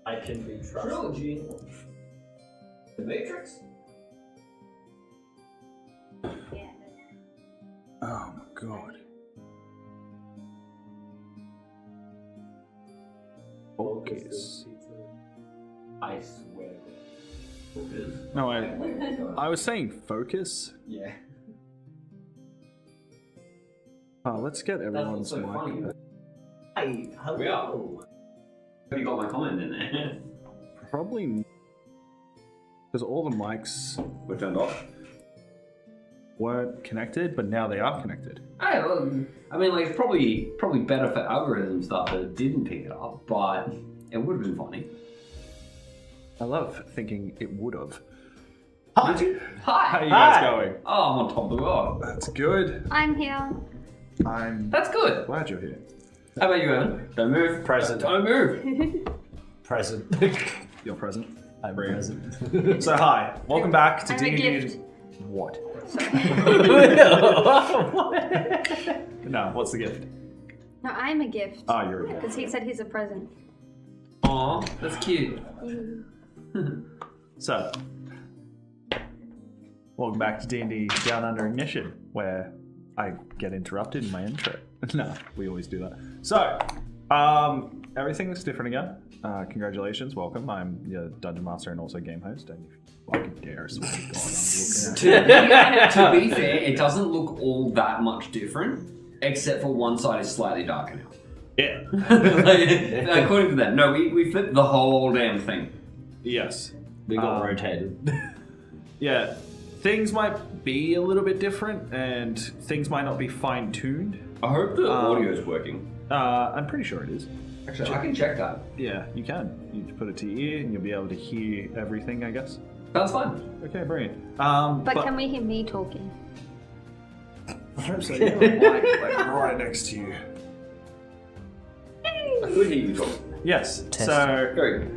I can be trusted. Trilogy. The Matrix. Yeah. Oh my god. Focus. I swear. No, I was saying focus. Yeah. Oh, let's get everyone's so mic. funny. Hey, hello. We are. Have you got my comment in there? Probably because all the mics We're turned off. weren't connected, but now they are connected. I mean, like, it's probably better for algorithm stuff that it didn't pick it up, but it would have been funny. I love thinking it would have. Hi. How Hi. are you guys going? Oh, I'm on top of the world. That's good. I'm here. I'm That's good. glad you're here. How about you, Evan? Don't move. Present. Don't move. Present. You're present. I'm Brilliant. present. So hi, welcome back to I'm a D&D. gift. What? Sorry. No, what's the gift? No, I'm a gift. Oh, you're a gift. Because he said he's a present. Aw, that's cute. So, welcome back to D&D Down Under Ignition, where I get interrupted in my intro. No, we always do that. So, everything looks different again. Congratulations, welcome. I'm your Dungeon Master and also game host. And if you fucking dare, swear to God, I'm looking at To be fair, it doesn't look all that much different, except for one side is slightly darker now. Yeah. Like, according to that, no, we flipped the whole damn thing. Yes. We got rotated. Yeah. Things might be a little bit different, and things might not be fine-tuned. I hope the audio is working. I'm pretty sure it is. Actually, I can check that. Yeah, you can. You just put it to your ear, and you'll be able to hear everything, I guess. That's fine. Okay, brilliant. But can we hear me talking? I hope so. You have a mic like right next to you. I could hear you talk. Yes. Test. So, Very good.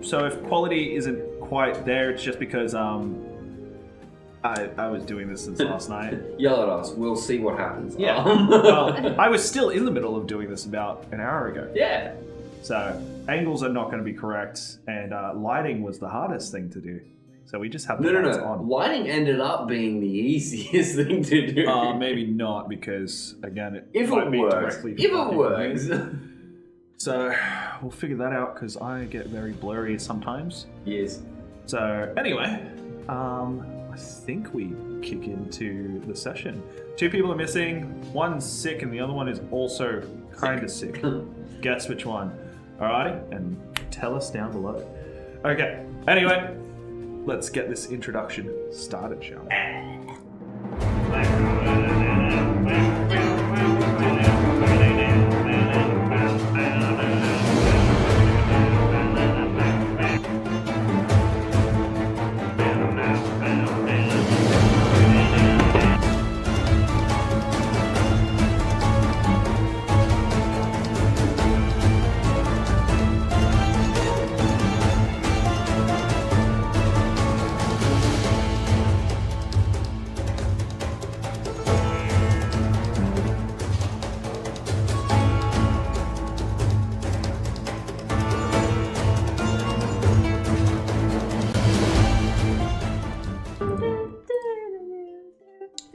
so if quality isn't quite there, it's just because I was doing this since last night. Yell at us. We'll see what happens. Yeah. Well, I was still in the middle of doing this about an hour ago. Yeah. So angles are not going to be correct, and lighting was the hardest thing to do. So we just have the lights on. Lighting ended up being the easiest thing to do. Maybe not, because again, it if might it be works. directly. If it fucking works. weird. So we'll figure that out, because I get very blurry sometimes. Yes. So anyway, I think we kick into the session. 2 people are missing. One's sick, and the other one is also kind of sick. Guess which one. Alrighty, and tell us down below. Okay. Anyway, let's get this introduction started, shall we?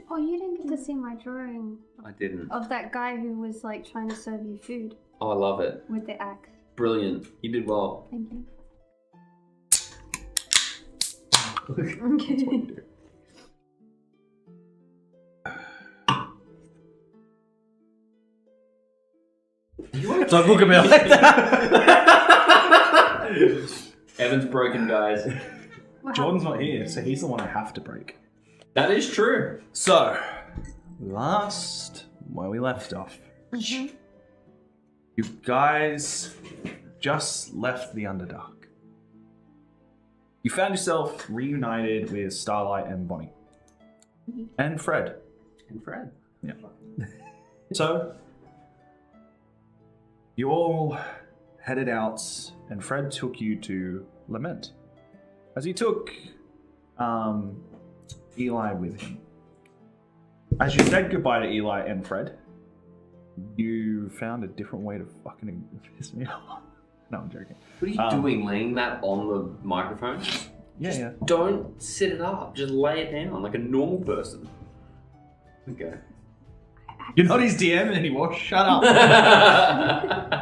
Oh, you didn't get to see my drawing I didn't. of that guy who was like trying to serve you food Oh, I love it. with the axe. Brilliant. You did well. Thank you. Don't look at me like that. Evan's broken, guys. Jordan's not here, so he's the one I have to break. That is true. So, last where we left off, you guys just left the Underdark. You found yourself reunited with Starlight and Bonnie. And Fred. And Fred. Yeah. So, you all headed out, and Fred took you to Lament. As he took Eli with him. As you said goodbye to Eli and Fred, you found a different way to fucking piss me off. No, I'm joking. What are you doing, laying that on the microphone? Yeah. Don't sit it up. Just lay it down like a normal person. Okay. You're not his DM anymore. Shut up.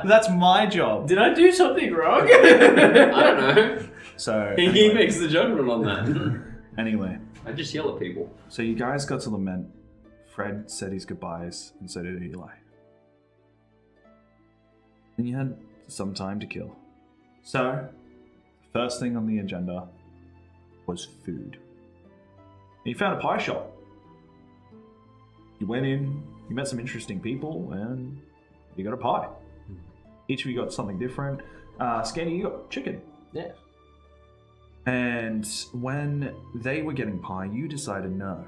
That's my job. Did I do something wrong? I don't know. So He anyway, makes the judgment on that. anyway, I just yell at people. so you guys got to lament. Fred said his goodbyes, and so did Eli. And you had some time to kill. So, first thing on the agenda was food. And you found a pie shop. You went in, you met some interesting people, and you got a pie. Each of you got something different. Scanny, you got chicken. Yeah. And when they were getting pie, you decided no.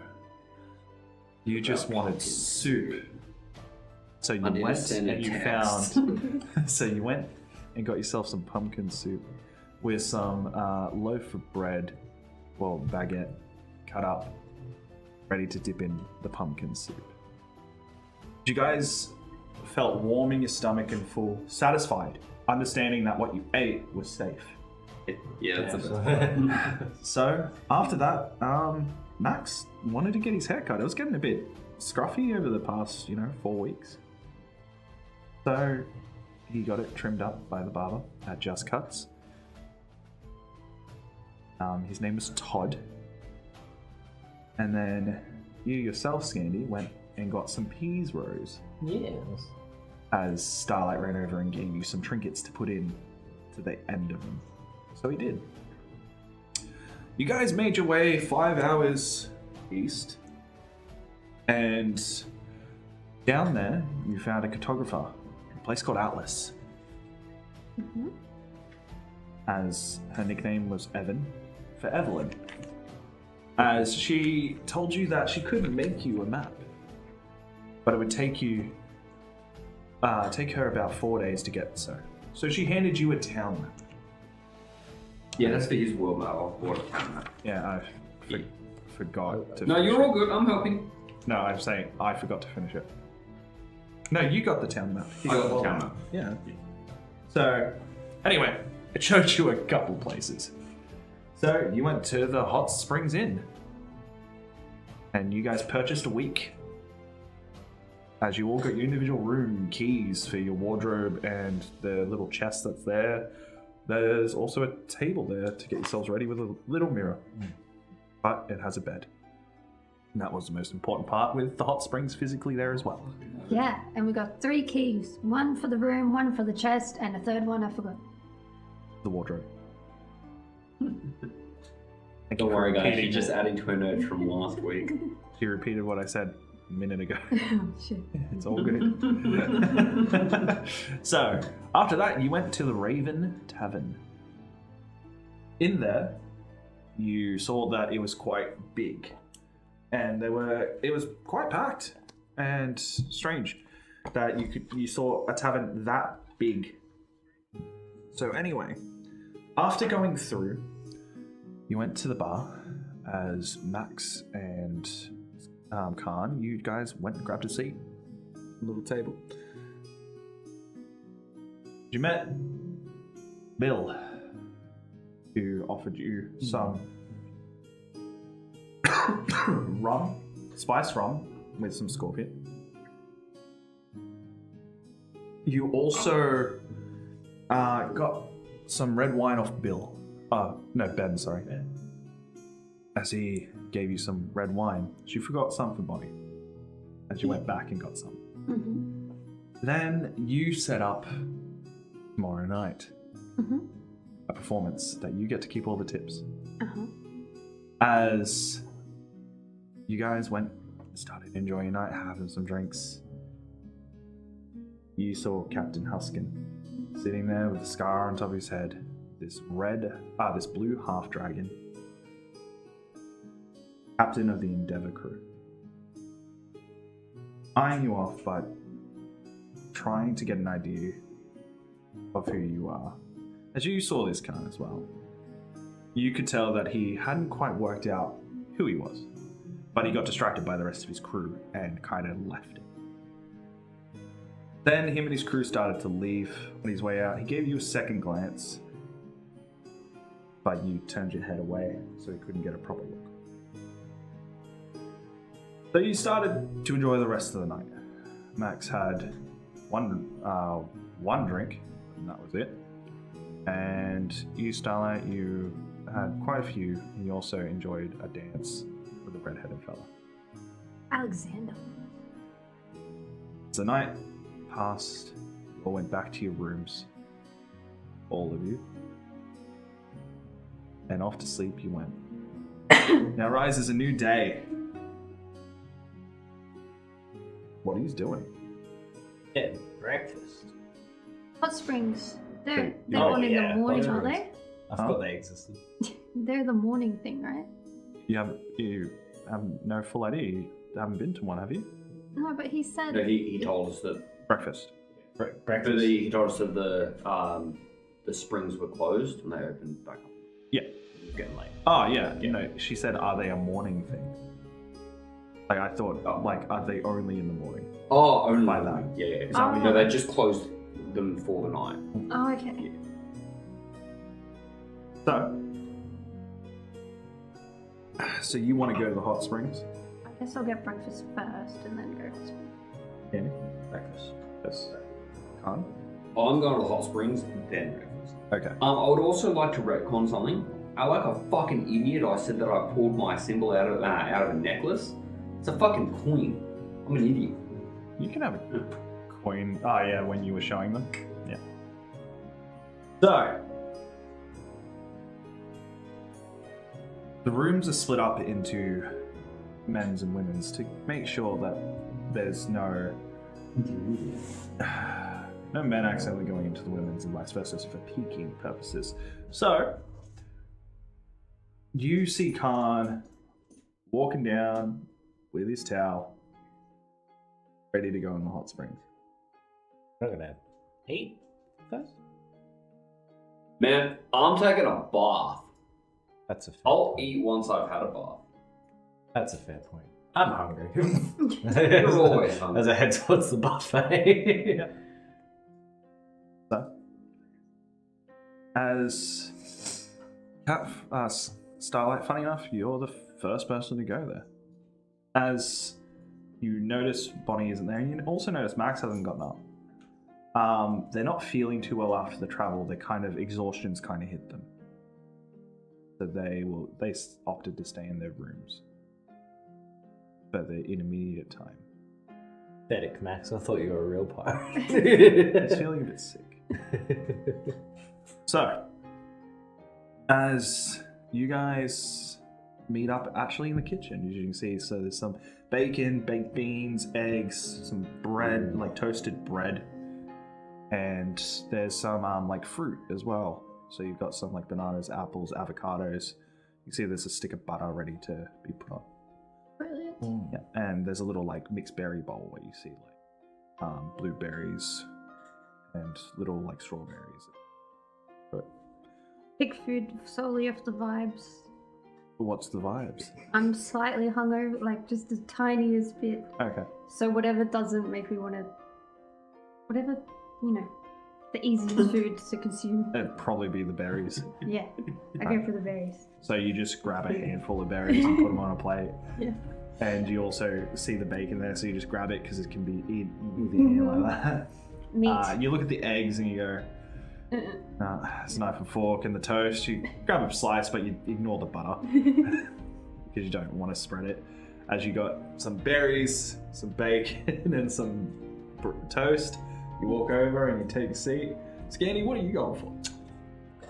You just wanted soup. So you went and you found... so you went and got yourself some pumpkin soup with some loaf of bread, well, baguette, cut up, ready to dip in the pumpkin soup. You guys felt warm in your stomach and full, satisfied, understanding that what you ate was safe. Yeah, that's the best. So, after that, Max wanted to get his hair cut. It was getting a bit scruffy over the past, 4 weeks. So, he got it trimmed up by the barber at Just Cuts. His name was Todd. And then you yourself, Scandy, went and got some peas rose. Yes. As Starlight ran over and gave you some trinkets to put in to the end of them. So he did. You guys made your way 5 hours east. And down there, you found a cartographer. A place called Atlas. Mm-hmm. As her nickname was Evan for Evelyn. As she told you that she couldn't make you a map. But it would take her about 4 days to get so. So she handed you a town map. Yeah, that's for his world map. I'll board it. Yeah, I forgot to No, finish you're it. all good. I'm helping. No, I'm saying I forgot to finish it. No, you got the town map. I got the town map. Yeah. So, anyway, it showed you a couple places. So, you went to the Hot Springs Inn. And you guys purchased a week. As you all got your individual room keys for your wardrobe and the little chest that's there. There's also a table there to get yourselves ready with a little mirror. But it has a bed. And that was the most important part with the hot springs physically there as well. Yeah, and we got 3 keys. 1 for the room, 1 for the chest, and a third one I forgot. The wardrobe. Don't worry, guys. She's just adding to her notes from last week. She repeated what I said a minute ago. Oh, shit. It's all good. So, after that, you went to the Raven Tavern. In there, you saw that it was quite big. And it was quite packed and strange that you saw a tavern that big. So anyway, after going through, you went to the bar as Max and Khan, you guys went and grabbed a seat. A little table. You met Bill, who offered you some rum, spiced rum with some scorpion. You also got some red wine off Bill. No, Ben, sorry. As he gave you some red wine. You forgot some for Bonnie. As you went back and got some. Mm-hmm. Then you set up tomorrow night Mm-hmm. a performance that you get to keep all the tips. Uh-huh. As you guys went and started enjoying your night, having some drinks, you saw Captain Huskin sitting there with a scar on top of his head, this blue half-dragon, captain of the Endeavour crew, eyeing you off, but trying to get an idea of who you are. As you saw this Khan as well, you could tell that he hadn't quite worked out who he was, but he got distracted by the rest of his crew and kind of left it. Then him and his crew started to leave. On his way out, he gave you a second glance, but you turned your head away so he couldn't get a proper look. So you started to enjoy the rest of the night. Max had one drink, and that was it. And you, Starlight, you had quite a few, and you also enjoyed a dance with a red-headed fella. Alexander. So the night passed, you all went back to your rooms, all of you, and off to sleep you went. Now rises a new day. What are you doing? Yeah, breakfast. Hot springs. They're Oh, on in yeah, the morning, hot are they? I forgot they existed. They're the morning thing, right? You have no full idea. You haven't been to one, have you? No, but he said. No, he told us that. Breakfast. Breakfast. He told us that the springs were closed and they opened back up. Yeah. It was getting late. Oh yeah. You know, she said, "Are they a morning thing?" Like I thought, like, are they only in the morning? Oh, only By that. Yeah. Is that what No, you they just closed them for the night. Oh, okay. So you want to go to the hot springs? I guess I'll get breakfast first and then go to springs. Yeah. Breakfast. Yes. Khan? I'm going to the hot springs, then breakfast. Okay. I would also like to retcon something. I like a fucking idiot. I said that I pulled my symbol out of a necklace. It's a fucking coin. I'm an idiot. You can have a coin. Oh yeah, when you were showing them. Yeah. So the rooms are split up into men's and women's to make sure that there's no men accidentally going into the women's and vice versa for peeking purposes. So you see Khan walking down with his towel, ready to go in the hot springs. I'm gonna eat first. Man, I'm taking a bath. That's a fair I'll point. eat once I've had a bath. That's a fair point. I'm hungry. You're always hungry. As I head towards the buffet. So, as Starlight, funny enough, you're the first person to go there. As you notice Bonnie isn't there, and you also notice Max hasn't gotten up. They're not feeling too well after the travel. Exhaustion's kind of hit them. So they opted to stay in their rooms for the intermediate time. Pathetic, Max. I thought you were a real pirate. He's feeling a bit sick. So, as you guys meet up actually in the kitchen, as you can see, so there's some bacon, baked beans, eggs, some bread, like toasted bread, and there's some like fruit as well. So you've got some like bananas, apples, avocados. You can see there's a stick of butter ready to be put on. Brilliant. Yeah, and there's a little like mixed berry bowl where you see like blueberries and little like strawberries. But Pick food solely off the vibes. what's the vibes? I'm slightly hungover, like just the tiniest bit. Okay. So whatever doesn't make me want to, whatever, the easiest food to consume. It'd probably be the berries. Yeah, I go for the berries. So you just grab a handful of berries and put them on a plate. Yeah. And you also see the bacon there, so you just grab it because it can be eaten with your hand like that. Meat. You look at the eggs and you go, nah, it's a knife and fork, and the toast. You grab a slice, but you ignore the butter because you don't want to spread it. As you got some berries, some bacon, and some toast, you walk over and you take a seat. Scanny, what are you going for?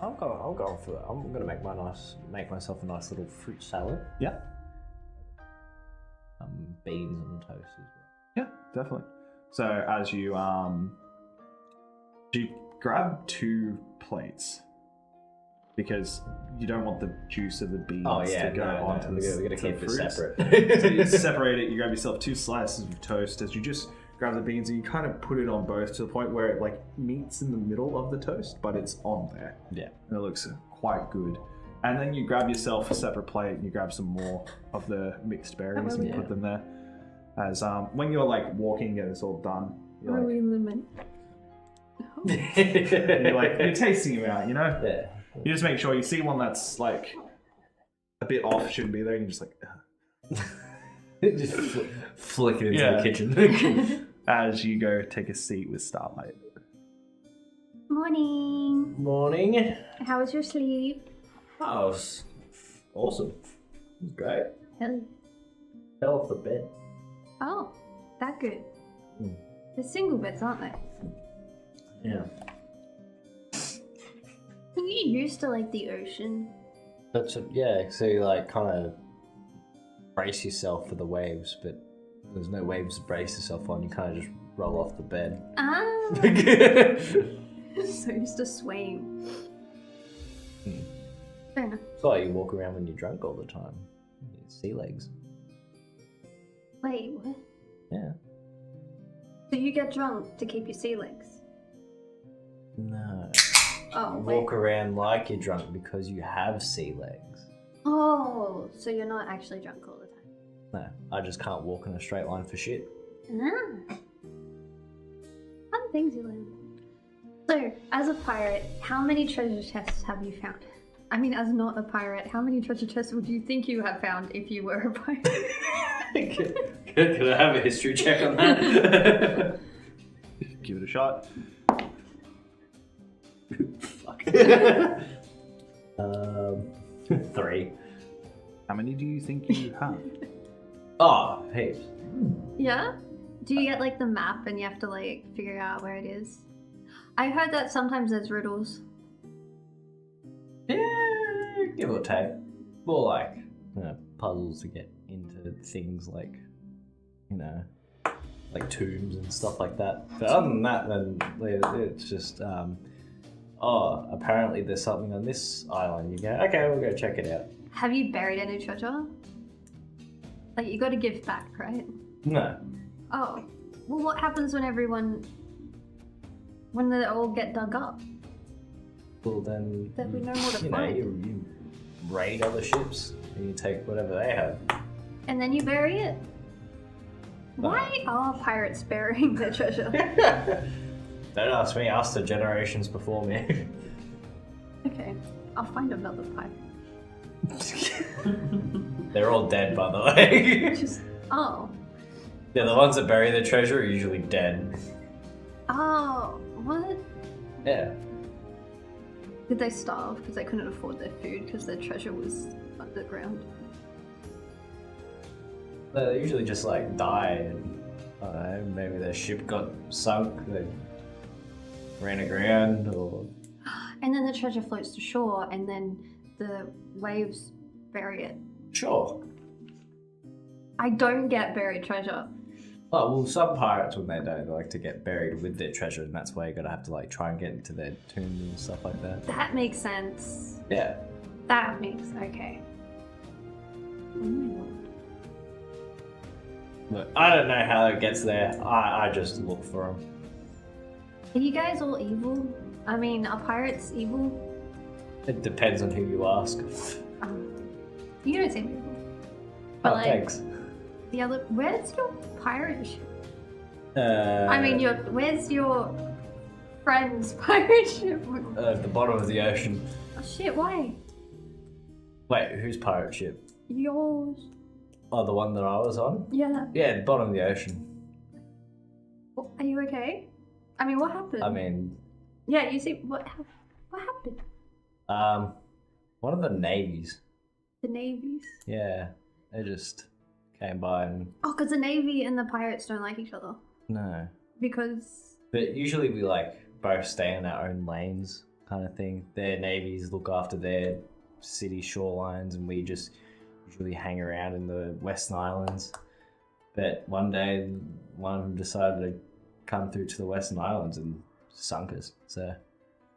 I'll go for that. I'm gonna make myself a nice little fruit salad. Yeah. Beans on toast as well. Yeah, definitely. So as you grab 2 plates because you don't want the juice of the beans to go onto the. We're gonna keep it fruits. separate. So you separate it. You grab yourself 2 slices of toast as you just grab the beans and you kind of put it on both to the point where it like meets in the middle of the toast, but it's on there. Yeah. And it looks quite good. And then you grab yourself a separate plate and you grab some more of the mixed berries and you put them there. As when you're like walking and it's all done, You're like, Really limit. You're tasting them out, you know? yeah. You just make sure you see one that's like a bit off, shouldn't be there, and you're just like, Just flick it into Yeah. the kitchen. as you go take a seat with Starlight. Morning. Morning. How was your sleep? Oh, it was awesome. It was great. Hell. Fell off the bed. Oh, that good. Hmm. They're single beds, aren't they? Yeah. You used to like the ocean. Yeah, so you like kind of brace yourself for the waves, but there's no waves to brace yourself on. You kind of just roll off the bed. Ah. So used to swaying. Hmm. Fair enough. That's why you walk around when you're drunk all the time. You get sea legs. Wait, what? Yeah. So you get drunk to keep your sea legs? No. Oh, You wait. walk around like you're drunk because you have sea legs. Oh, so you're not actually drunk all the time? No, I just can't walk in a straight line for shit. Ah. Fun things you learn. So, as a pirate, how many treasure chests have you found? I mean, as not a pirate, how many treasure chests would you think you have found if you were a pirate? Can I have a history check on that? Give it a shot. Fuck. 3. How many do you think you have? Oh, heaps. Yeah? Do you get like the map and you have to like figure out where it is? I heard that sometimes there's riddles. Yeah, give or take. More like, puzzles to get into things like, like tombs and stuff like that. But other than that, then it's just, apparently there's something on this island. You go, okay, we'll go check it out. Have you buried any treasure? Like, you gotta give back, right? No. Oh. Well, what happens when they all get dug up? Well, then, That we know more to find. you raid other ships and you take whatever they have. And then you bury it? Why are pirates burying their treasure? Don't ask me, ask the generations before me. Okay, I'll find another pirate. They're all dead, by the way. Oh. Yeah, the ones that bury their treasure are usually dead. Oh, what? Yeah. Did they starve because they couldn't afford their food because their treasure was underground? They usually just like die and, I don't know, maybe their ship got sunk, they ran aground, or... And then the treasure floats to shore and then the waves bury it. Sure. I don't get buried treasure. Oh, well, some pirates, when they die, they like to get buried with their treasure, and that's why you gotta have to like try and get into their tombs and stuff like that. That makes sense. Yeah. That makes... okay. Oh my lord. Look, I don't know how it gets there. I just look for them. Are you guys all evil? I mean, are pirates evil? It depends on who you ask. You don't seem evil. Oh, But like, thanks. the other... Where's your pirate ship? I I mean, where's your friend's pirate ship? At the bottom of the ocean. Oh shit, why? Wait, whose pirate ship? Yours. Oh, the one that I was on? Yeah. Yeah, at the bottom of the ocean. Are you okay? I mean, what happened? I mean, Yeah, you see, what happened? one of the navies. The navies. Yeah, they just came by and... Oh, because the navy and the pirates don't like each other. No. Because... But usually we like both stay in our own lanes kind of thing. Their navies look after their city shorelines and we just usually hang around in the Western Islands. But one day one of them decided to come through to the Western Islands and sunk us. So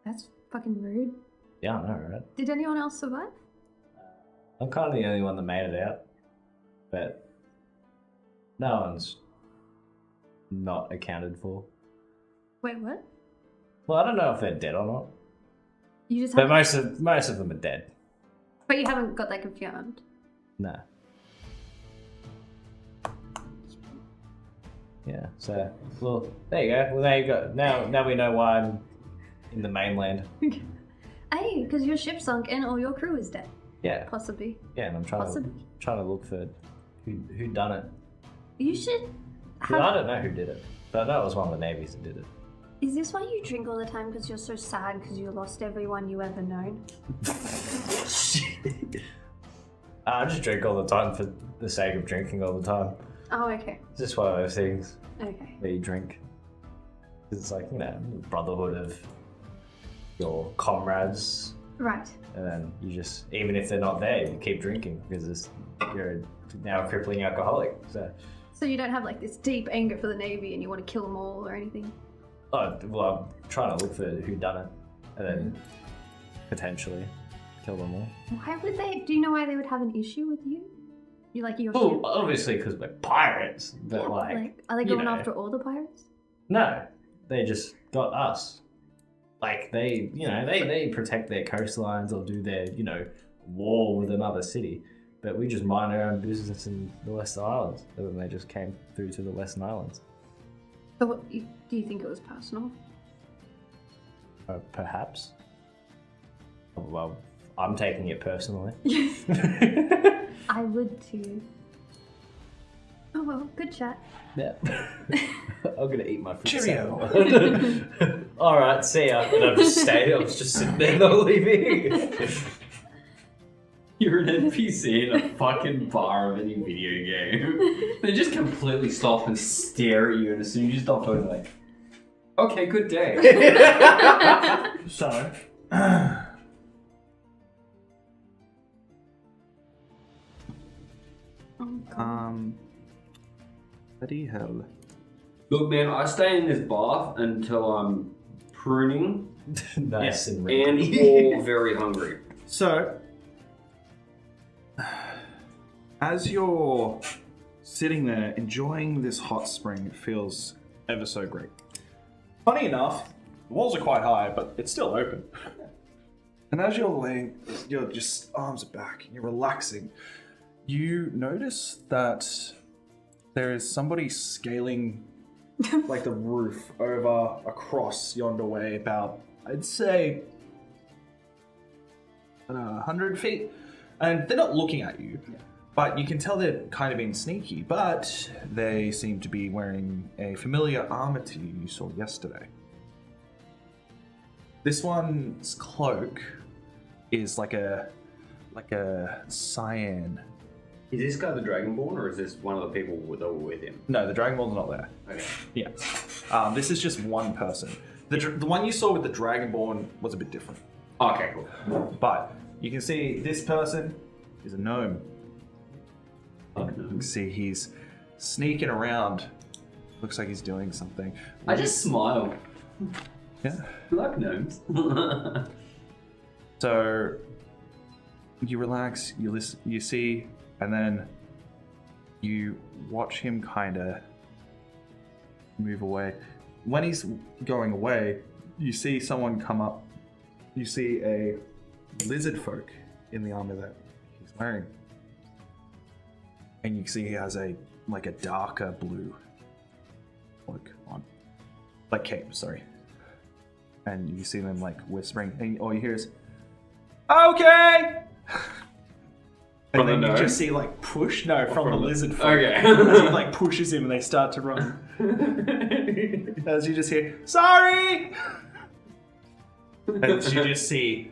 That's fucking rude. yeah, I know, right? Did anyone else survive? I'm kind of the only one that made it out. But no one's not accounted for. Wait, what? Well, I don't know if they're dead or not. You just But haven't... most of them are dead. But you haven't got that confirmed. No. Yeah. So, well, there you go. Well, there you go. Now we know why I'm in the mainland. Hey, because your ship sunk and all your crew is dead. Yeah. Possibly. Yeah, and I'm trying to look for who done it. You should. 'Cause I don't know who did it, but that was one of the navies that did it. Is this why you drink all the time? Because you're so sad because you lost everyone you ever known? I just drink all the time for the sake of drinking all the time. Oh, okay. It's just one of those things Okay. where you drink. It's like, the brotherhood of your comrades. Right. And then you just, even if they're not there, you keep drinking because you're now a crippling alcoholic. So you don't have like this deep anger for the Navy and you want to kill them all or anything? Oh, well, I'm trying to look for who done it and then potentially kill them all. Why would they? Do you know why they would have an issue with you? You like your Well, ship? obviously because we're pirates, but Yeah, like are they you going know. after all the pirates? No, they just got us. Like they protect their coastlines or do their, war with another city. But we just mind our own business in the Western Islands. And then they just came through to the Western Islands. So do you think it was personal? Perhaps. Well, I'm taking it personally. I would too. Oh well, good chat. Yeah. I'm gonna eat my fruit Cheerio. salad. Alright, see ya. And I've just stayed. I was just sitting there not leaving. You're an NPC in a fucking bar of any video game. They just completely stop and stare at you, and as soon as you stop talking, like, okay, good day. So, bloody hell. Look, man, I stay in this bath until I'm pruning Nice and and wrinkly. or very hungry. So, as you're sitting there enjoying this hot spring, it feels ever so great. Funny enough, the walls are quite high, but it's still open. And as you're laying, you're just arms are back, you're relaxing. You notice that there is somebody scaling like the roof over across yonder way about, I'd say, 100 feet. And they're not looking at you, but you can tell they're kind of being sneaky, but they seem to be wearing a familiar armor to you saw yesterday. This one's cloak is like a cyan. Is this guy the Dragonborn, or is this one of the people that were with him? No, the Dragonborn's not there. Okay. Yeah. This is just one person. The one you saw with the Dragonborn was a bit different. Okay, cool. But you can see this person is a gnome. Oh, You no. can see he's sneaking around. Looks like he's doing something. I just smile. Yeah. I like gnomes. So you relax, you listen, you see, and then you watch him kind of move away. When he's going away, you see someone come up. You see a lizard folk in the armor that he's wearing, and you see he has a darker blue cloak on, like cape. Sorry. And you see them whispering, and all you hear is, "Okay." From And then the you gnome? just see push. No, from the lizard folk. Okay. He pushes him, and they start to run. As you just hear, "Sorry." And you just see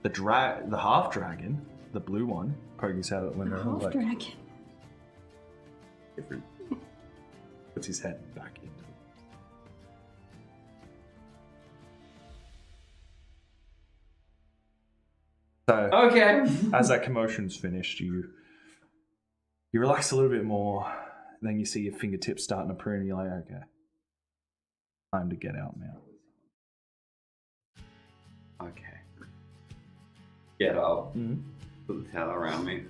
the half dragon, the blue one, poking his head out the window. Half dragon. Different. Puts his head back into it. So, Okay. as that commotion's finished, you relax a little bit more, and then you see your fingertips starting to prune, and you're like, okay, time to get out now. Okay. Get up. Mm-hmm. Put the towel around me.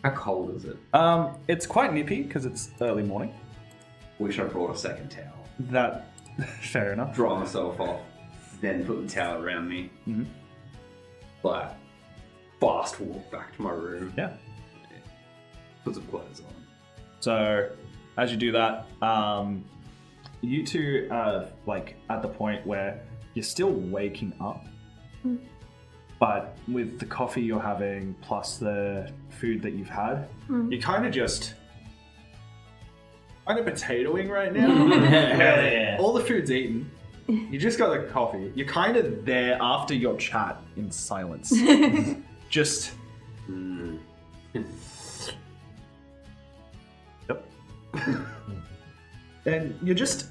How cold is it? It's quite nippy because it's early morning. Wish I brought a second towel. That, fair enough. Dry myself off. Then put the towel around me. Mm-hmm. Fast walk back to my room. Yeah. Put some clothes on. So, as you do that, you two are like at the point where you're still waking up, but with the coffee you're having plus the food that you've had, you're kind of just potatoing right now. Hell yeah. All the food's eaten. You just got the coffee. You're kind of there after your chat in silence. Just. Yep. And you're just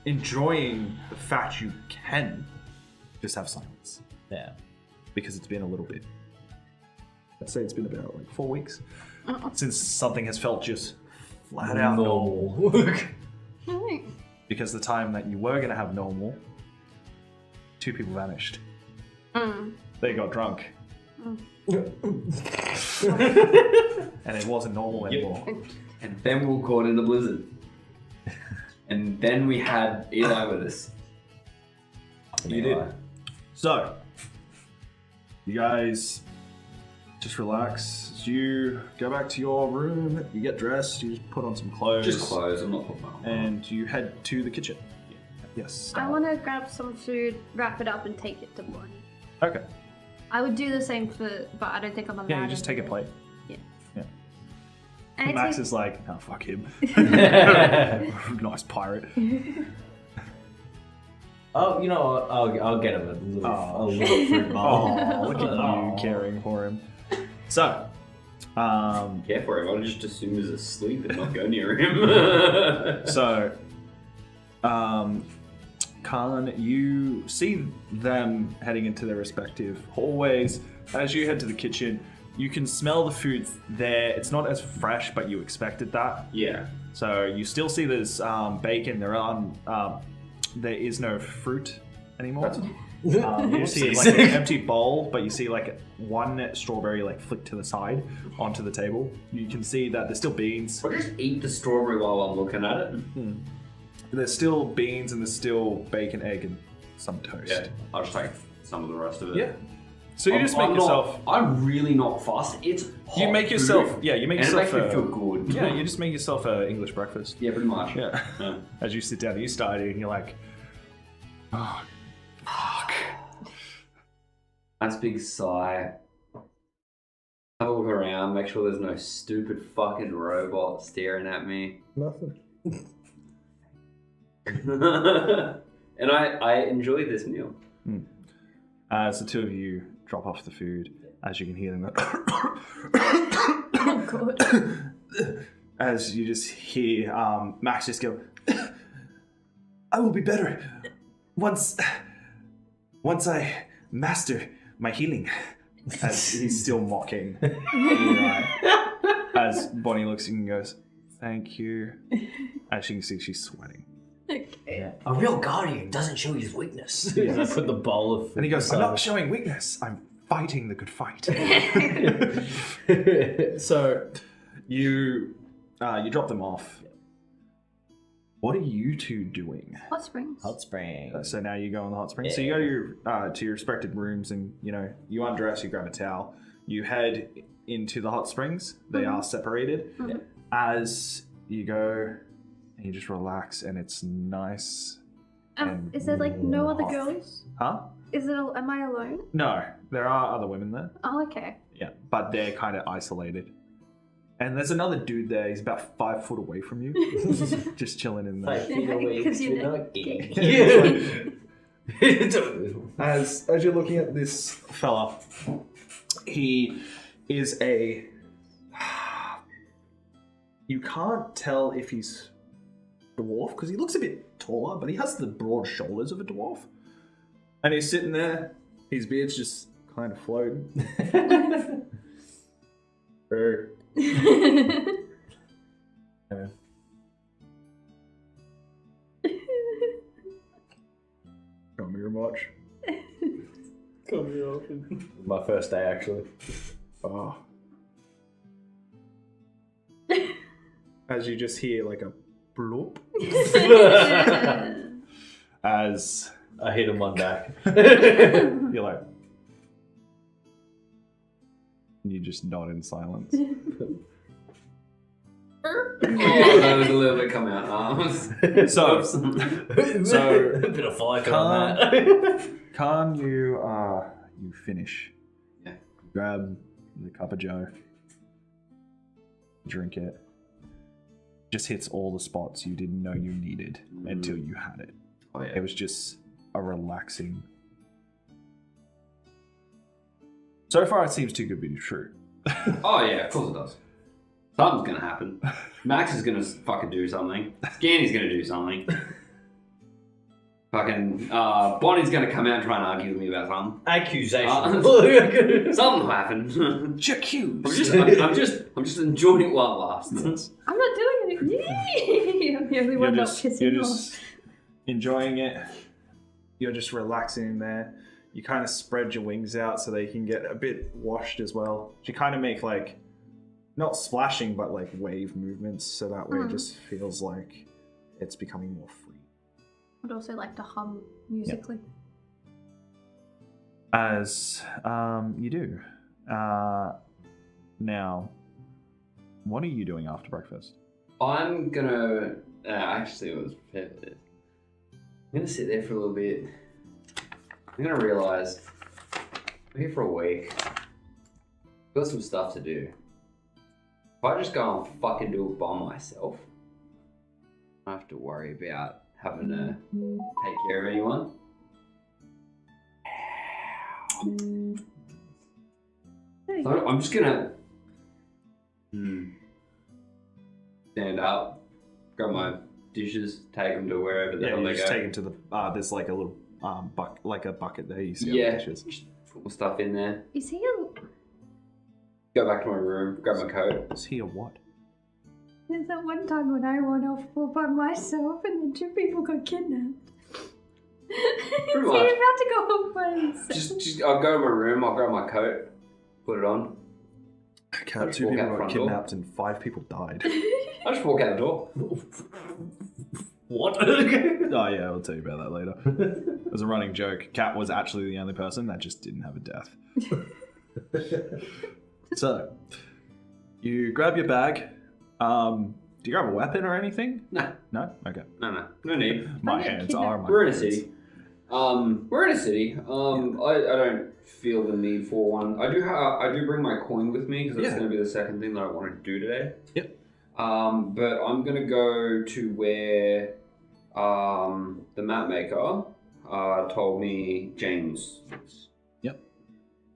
enjoying the fact you can just have silence. Yeah. Because it's been a little bit. I'd say it's been about like 4 weeks since something has felt just flat out normal. Because the time that you were going to have normal, 2 people vanished. They got drunk. And it wasn't normal anymore. And then we were caught in the blizzard. And then we had Eli with us. You did. So, you guys just relax. You go back to your room, you get dressed, you just put on some clothes. Just clothes, I'm not putting my And you head to the kitchen. Yes. I want to grab some food, wrap it up, and take it to Bonnie. Okay. I would do the same but I don't think I'm allowed. Yeah, you just take a plate. Yeah. Yeah. And Max is like, oh, fuck him. Nice pirate. Oh, you know what? I'll get him a little fruit bowl. Oh, look at you caring for him. So, Care for him, I'll just assume he's asleep and not go near him. Khan, you see them heading into their respective hallways. As you head to the kitchen, you can smell the food there. It's not as fresh, but you expected that. Yeah. So you still see there's bacon. There is no fruit anymore. You see like an empty bowl, but you see like one strawberry like flicked to the side onto the table. You can see that there's still beans. I'll just eat the strawberry while I'm looking at it. There's still beans and there's still bacon, egg, and some toast. Yeah, I'll just take some of the rest of it. Yeah. So you just make yourself. I'm really not fussed. It's hot You make yourself. food, Yeah, you make and yourself. it makes me feel good. Yeah, you just make yourself an English breakfast. Yeah, pretty much. Yeah. Yeah. As you sit down, you start eating. You're like, oh, fuck. Nice big sigh. Have a look around, make sure there's no stupid fucking robot staring at me. Nothing. And I enjoyed this meal. As the two of you drop off the food, as you can hear them go, Oh god. as you just hear Max just go, I will be better once I master my healing. As he's still mocking. As Bonnie looks at you and goes, thank you. As you can see, she's sweating. Okay. Yeah. A real guardian doesn't show his weakness. I put the bowl of food. And he goes, I'm not showing weakness. I'm fighting the good fight. So you drop them off. What are you two doing? Hot springs. Hot spring. So now you go in the hot spring. So you go to your respected rooms and, you undress, you grab a towel. You head into the hot springs. They are separated. As you go and you just relax and it's nice. And Is there like no other girls? Huh? Am I alone? No, there are other women there. Oh, okay. Yeah, but they're kind of isolated. And there's another dude there. He's about 5 foot away from you, just chilling in there. 5 feet away 'Cause you're you're not not gay. As you're looking at this fella, he is a. You can't tell if he's dwarf because he looks a bit taller, but he has the broad shoulders of a dwarf. And he's sitting there. His beard's just kind of floating. Come here much. Come here often. My first day, actually. Oh. As you just hear like a bloop. As I hit him one back. you're like. And you just nod in silence. Oh, that was a little bit come out. So, A bit of FICA on that. Khan, you finish. Yeah. Grab the cup of joe, drink it. Just hits all the spots you didn't know you needed until you had it. Oh yeah. It was just a relaxing. So far, it seems too good to be true. Oh yeah, of course it does. Something's gonna happen. Max is gonna fucking do something. Scanny's gonna do something. Fucking Bonnie's gonna come out and try and argue with me about something. Accusation. Something will happen. Accused. I'm just enjoying it while it lasts. I'm not doing it. Yay! I'm the only one not pissing You're off. just enjoying it. You're just relaxing there. You kind of spread your wings out so they can get a bit washed as well. You kind of make like, not splashing, but like wave movements, so that way it just feels like it's becoming more free. I'd also like to hum musically. As you do. Now, what are you doing after breakfast? I'm gonna actually it was prepared for this. I'm gonna sit there for a little bit. I'm gonna realise I'm here for a week. Got some stuff to do. If I just go and fucking do it by myself, I don't have to worry about having to take care of anyone. There you So go. I'm just gonna stand up, grab my dishes, take them to wherever the hell you they just go. take it to the. There's like a little like a bucket there. You see Yeah, all the dishes. just put my stuff in there. Is he a... Go back to my room, grab my coat. Is he a what? There's that one time when I went off all by myself and then 2 people got kidnapped. Is he much. about to go off by himself? Just I'll go to my room, I'll grab my coat, put it on. Okay, Just 2 walk people out the got front door. kidnapped and 5 people died. I'll just walk out the door. What? Oh yeah, I'll tell you about that later. It was a running joke. Kat was actually the only person that just didn't have a death. So, you grab your bag. Do you grab a weapon or anything? No, No? Okay. no need. My I get hands are my We're in a hands. city. We're in a city. I don't feel the need for one. I do bring my coin with me because that's Yeah. going to be the second thing that I want to do today. Yep. But I'm going to go to where the map maker told me James is. Yep.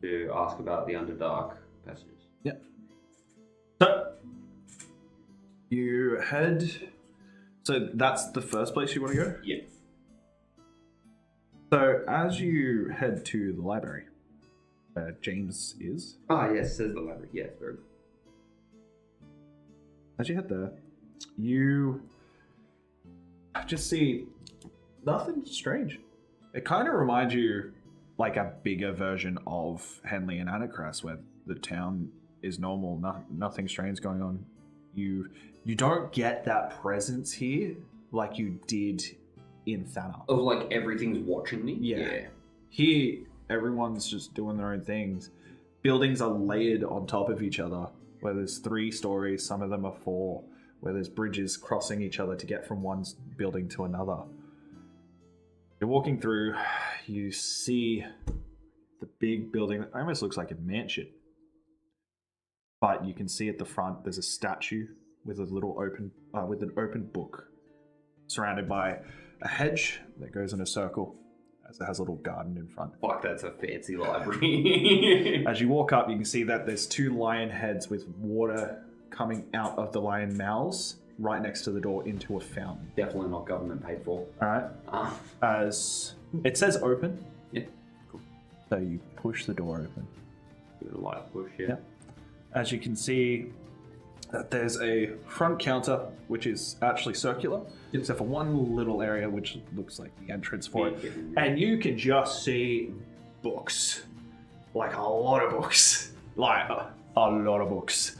To ask about the Underdark passages. Yep. So, you head... So that's the first place you want to go? Yeah. So, as you head to the library, where James is, Ah, yes, says the library. Yes, very good. as you head there, you just see nothing strange. It kind of reminds you like a bigger version of Henley and Anacras, where the town is normal, nothing strange going on. You don't get that presence here like you did in Thanna. Of like everything's watching me? Yeah. Here, everyone's just doing their own things. Buildings are layered on top of each other, where there's 3 stories, some of them are 4, where there's bridges crossing each other to get from one building to another. You're walking through, you see the big building that almost looks like a mansion. But you can see at the front there's a statue with a little with an open book, surrounded by a hedge that goes in a circle, as it has a little garden in front. Fuck, that's a fancy library. As you walk up, you can see that there's 2 lion heads with water coming out of the lion mouths right next to the door into a fountain. Definitely not government paid for. All right. As it says open. Yeah, cool. So you push the door open. Give it a light push, yeah. Yep. As you can see, that there's a front counter which is actually circular, except for one little area which looks like the entrance for it. And you can just see books, like a lot of books, like a lot of books.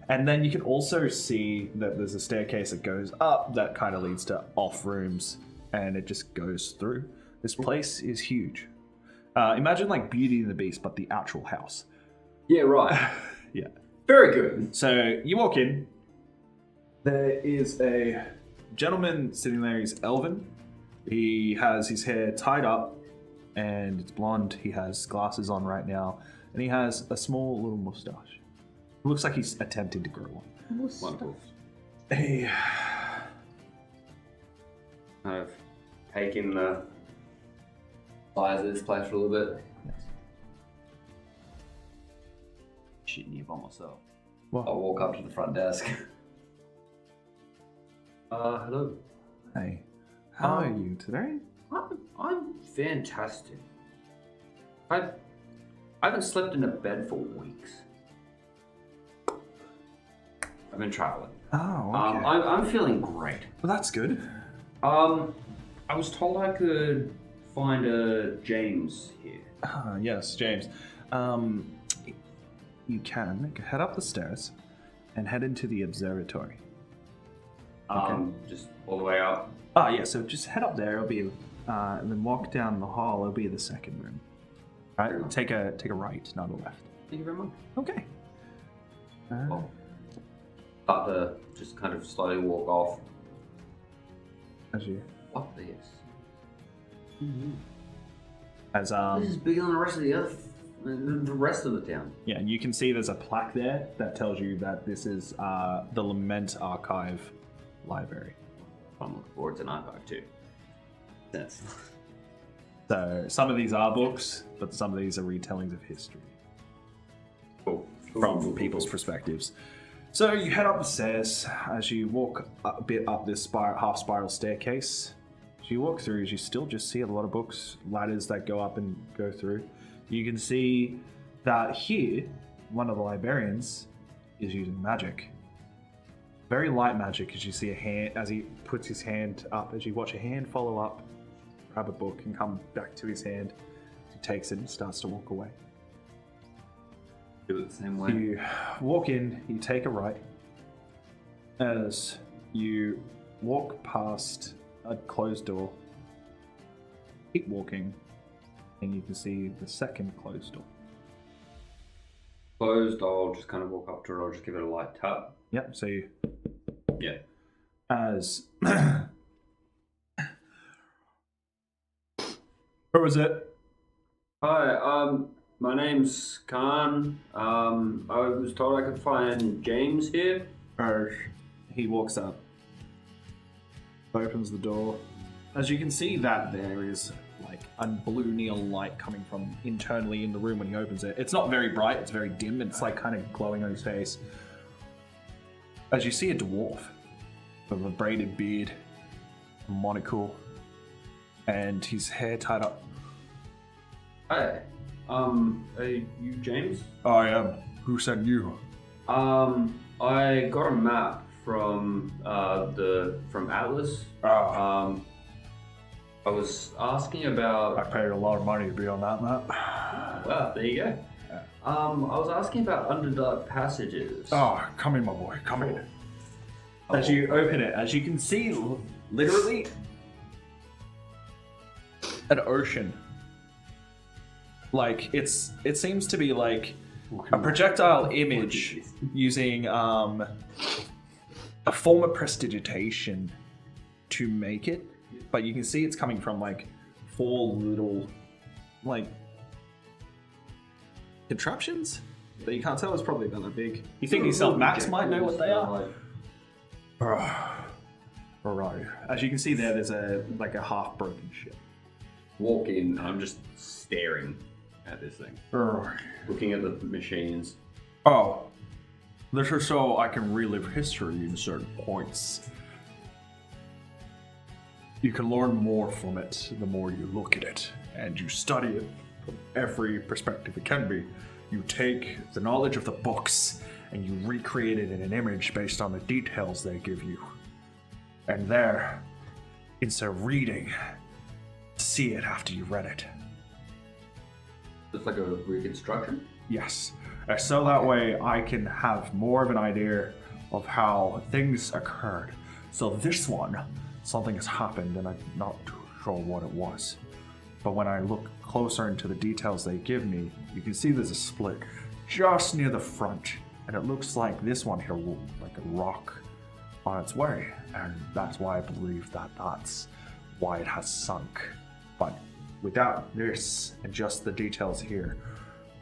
And then you can also see that there's a staircase that goes up that kind of leads to off rooms, and it just goes through. This place is huge. Imagine like Beauty and the Beast, but the actual house. Yeah, right. Yeah. Very good. So you walk in, There is a gentleman sitting there. He's elven. He has his hair tied up and it's blonde. He has glasses on right now and he has a small little mustache. It looks like he's attempting to grow one. Wonderful. Hey. Kind of take in the size of this place for a little bit. Shitting here by myself. What? I'll walk up to the front desk. Hello. Hey. How are you today? I'm fantastic. I haven't slept in a bed for weeks. I've been traveling. Oh, okay. I'm feeling great. Well, that's good. I was told I could find a James here. Yes, James. You can head up the stairs and head into the observatory. Just all the way up. Yeah, so just head up there. It'll be, and then walk down the hall. It'll be the second room. All right, take a right, not a left. Thank you very much. Okay. Start to just kind of slowly walk off. As you, What this? as This is bigger than the rest of the rest of the town. yeah, you can see there's a plaque there that tells you that this is the Lament Archive Library. I'm looking forward to an archive too. That's So some of these are books, but some of these are retellings of history cool. from people's perspectives. So you head up the stairs as you walk a bit up this half spiral staircase. As you walk through, you still just see a lot of books, ladders that go up and go through. You can see that here, one of the librarians is using magic. Very light magic, as you see a hand, as he puts his hand up, as you watch a hand follow up, grab a book and come back to his hand. He takes it and starts to walk away. Do it the same way. You walk in, you take a right. As you walk past a closed door, keep walking, and you can see the second closed door. Closed, I'll just kind of walk up to it, I'll just give it a light tap. Yep, so you, Yeah. as... Who was it? Hi, my name's Khan. I was told I could find James here. He walks up, opens the door. As you can see that there is like a blue neon light coming from internally in the room when he opens it. It's not very bright, it's very dim, it's like kind of glowing on his face. As you see a dwarf with a braided beard, a monocle, and his hair tied up. Hi, are you James? I am. Who sent you? I got a map from from Atlas. I was asking about. paid a lot of money to be on that map. Well, there you go. I was asking about Underdark passages. Oh, come in, my boy. Come in. As you open it, as you can see, literally an ocean. Like it seems to be like a projectile image using a form of prestidigitation to make it, but you can see it's coming from like 4 little like contraptions that you can't tell is probably about that big. You think yourself, Max might know what they are. Alright. As you can see there's a half broken ship. Walk in, I'm just staring at this thing, looking at the machines. Oh, this is so I can relive history in certain points. You can learn more from it the more you look at it, and you study it from every perspective it can be. You take the knowledge of the books and you recreate it in an image based on the details they give you. And there, instead of reading, see it after you read it. It's like a reconstruction? Yes. So that way I can have more of an idea of how things occurred. So this one, something has happened and I'm not too sure what it was. But when I look closer into the details they give me, you can see there's a split just near the front. And it looks like this one here will like a rock on its way, and that's why I believe that that's why it has sunk. But without this and just the details here,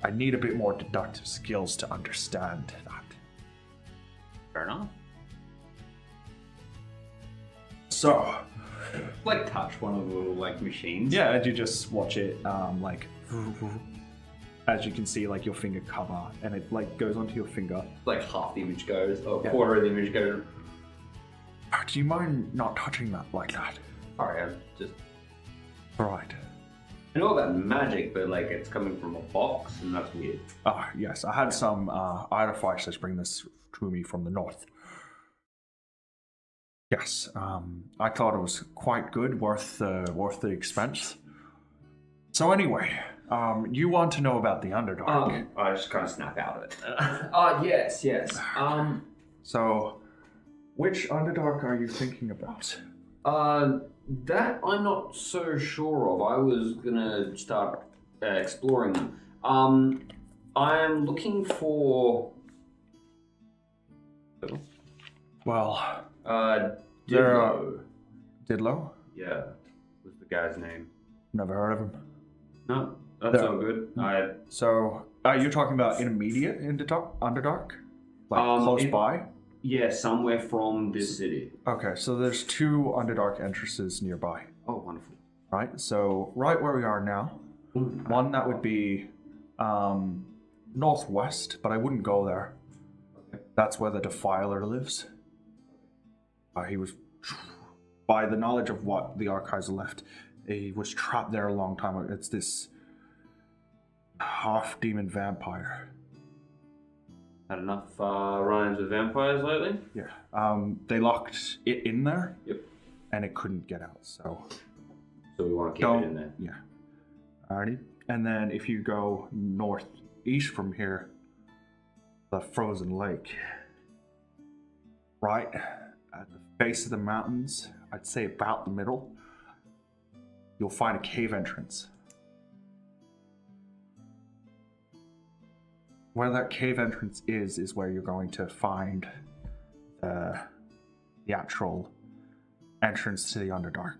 I need a bit more deductive skills to understand that. Fair enough. So, Like touch one of the little like machines. yeah, and you just watch it, like, as you can see, like your finger cover, and it like goes onto your finger. Like half the image goes, or Yeah. quarter of the image goes. Do you mind not touching that like that? Sorry, I'm just. Right. I know about magic, but like it's coming from a box, and that's weird. Ah, yes, I had some artificers bring this to me from the north. Yes, I thought it was quite good, worth the expense. So anyway, you want to know about the Underdark. I just kind of snap out of it. Yes. So, which Underdark are you thinking about? That I'm not so sure of. I was gonna start exploring them. I'm looking for. Well, There Didlow? Yeah, was the guy's name. Never heard of him. No, that's There- all good. So, you're talking about intermediate Underdark? Like close by? Yeah, somewhere from this city. Okay, so there's 2 Underdark entrances nearby, Oh, wonderful. right? So, right where we are now, one that would be northwest, but I wouldn't go there. Okay. That's where the Defiler lives. He was, by the knowledge of what the archives left, he was trapped there a long time ago. It's this half-demon vampire. Had enough run-ins with vampires lately? Yeah. They locked it in there. Yep. And it couldn't get out, so... So we want to keep it in there. Yeah. Alrighty. And then if you go northeast from here, the frozen lake. Right at the base of the mountains, I'd say about the middle, you'll find a cave entrance. Where that cave entrance is where you're going to find the actual entrance to the Underdark.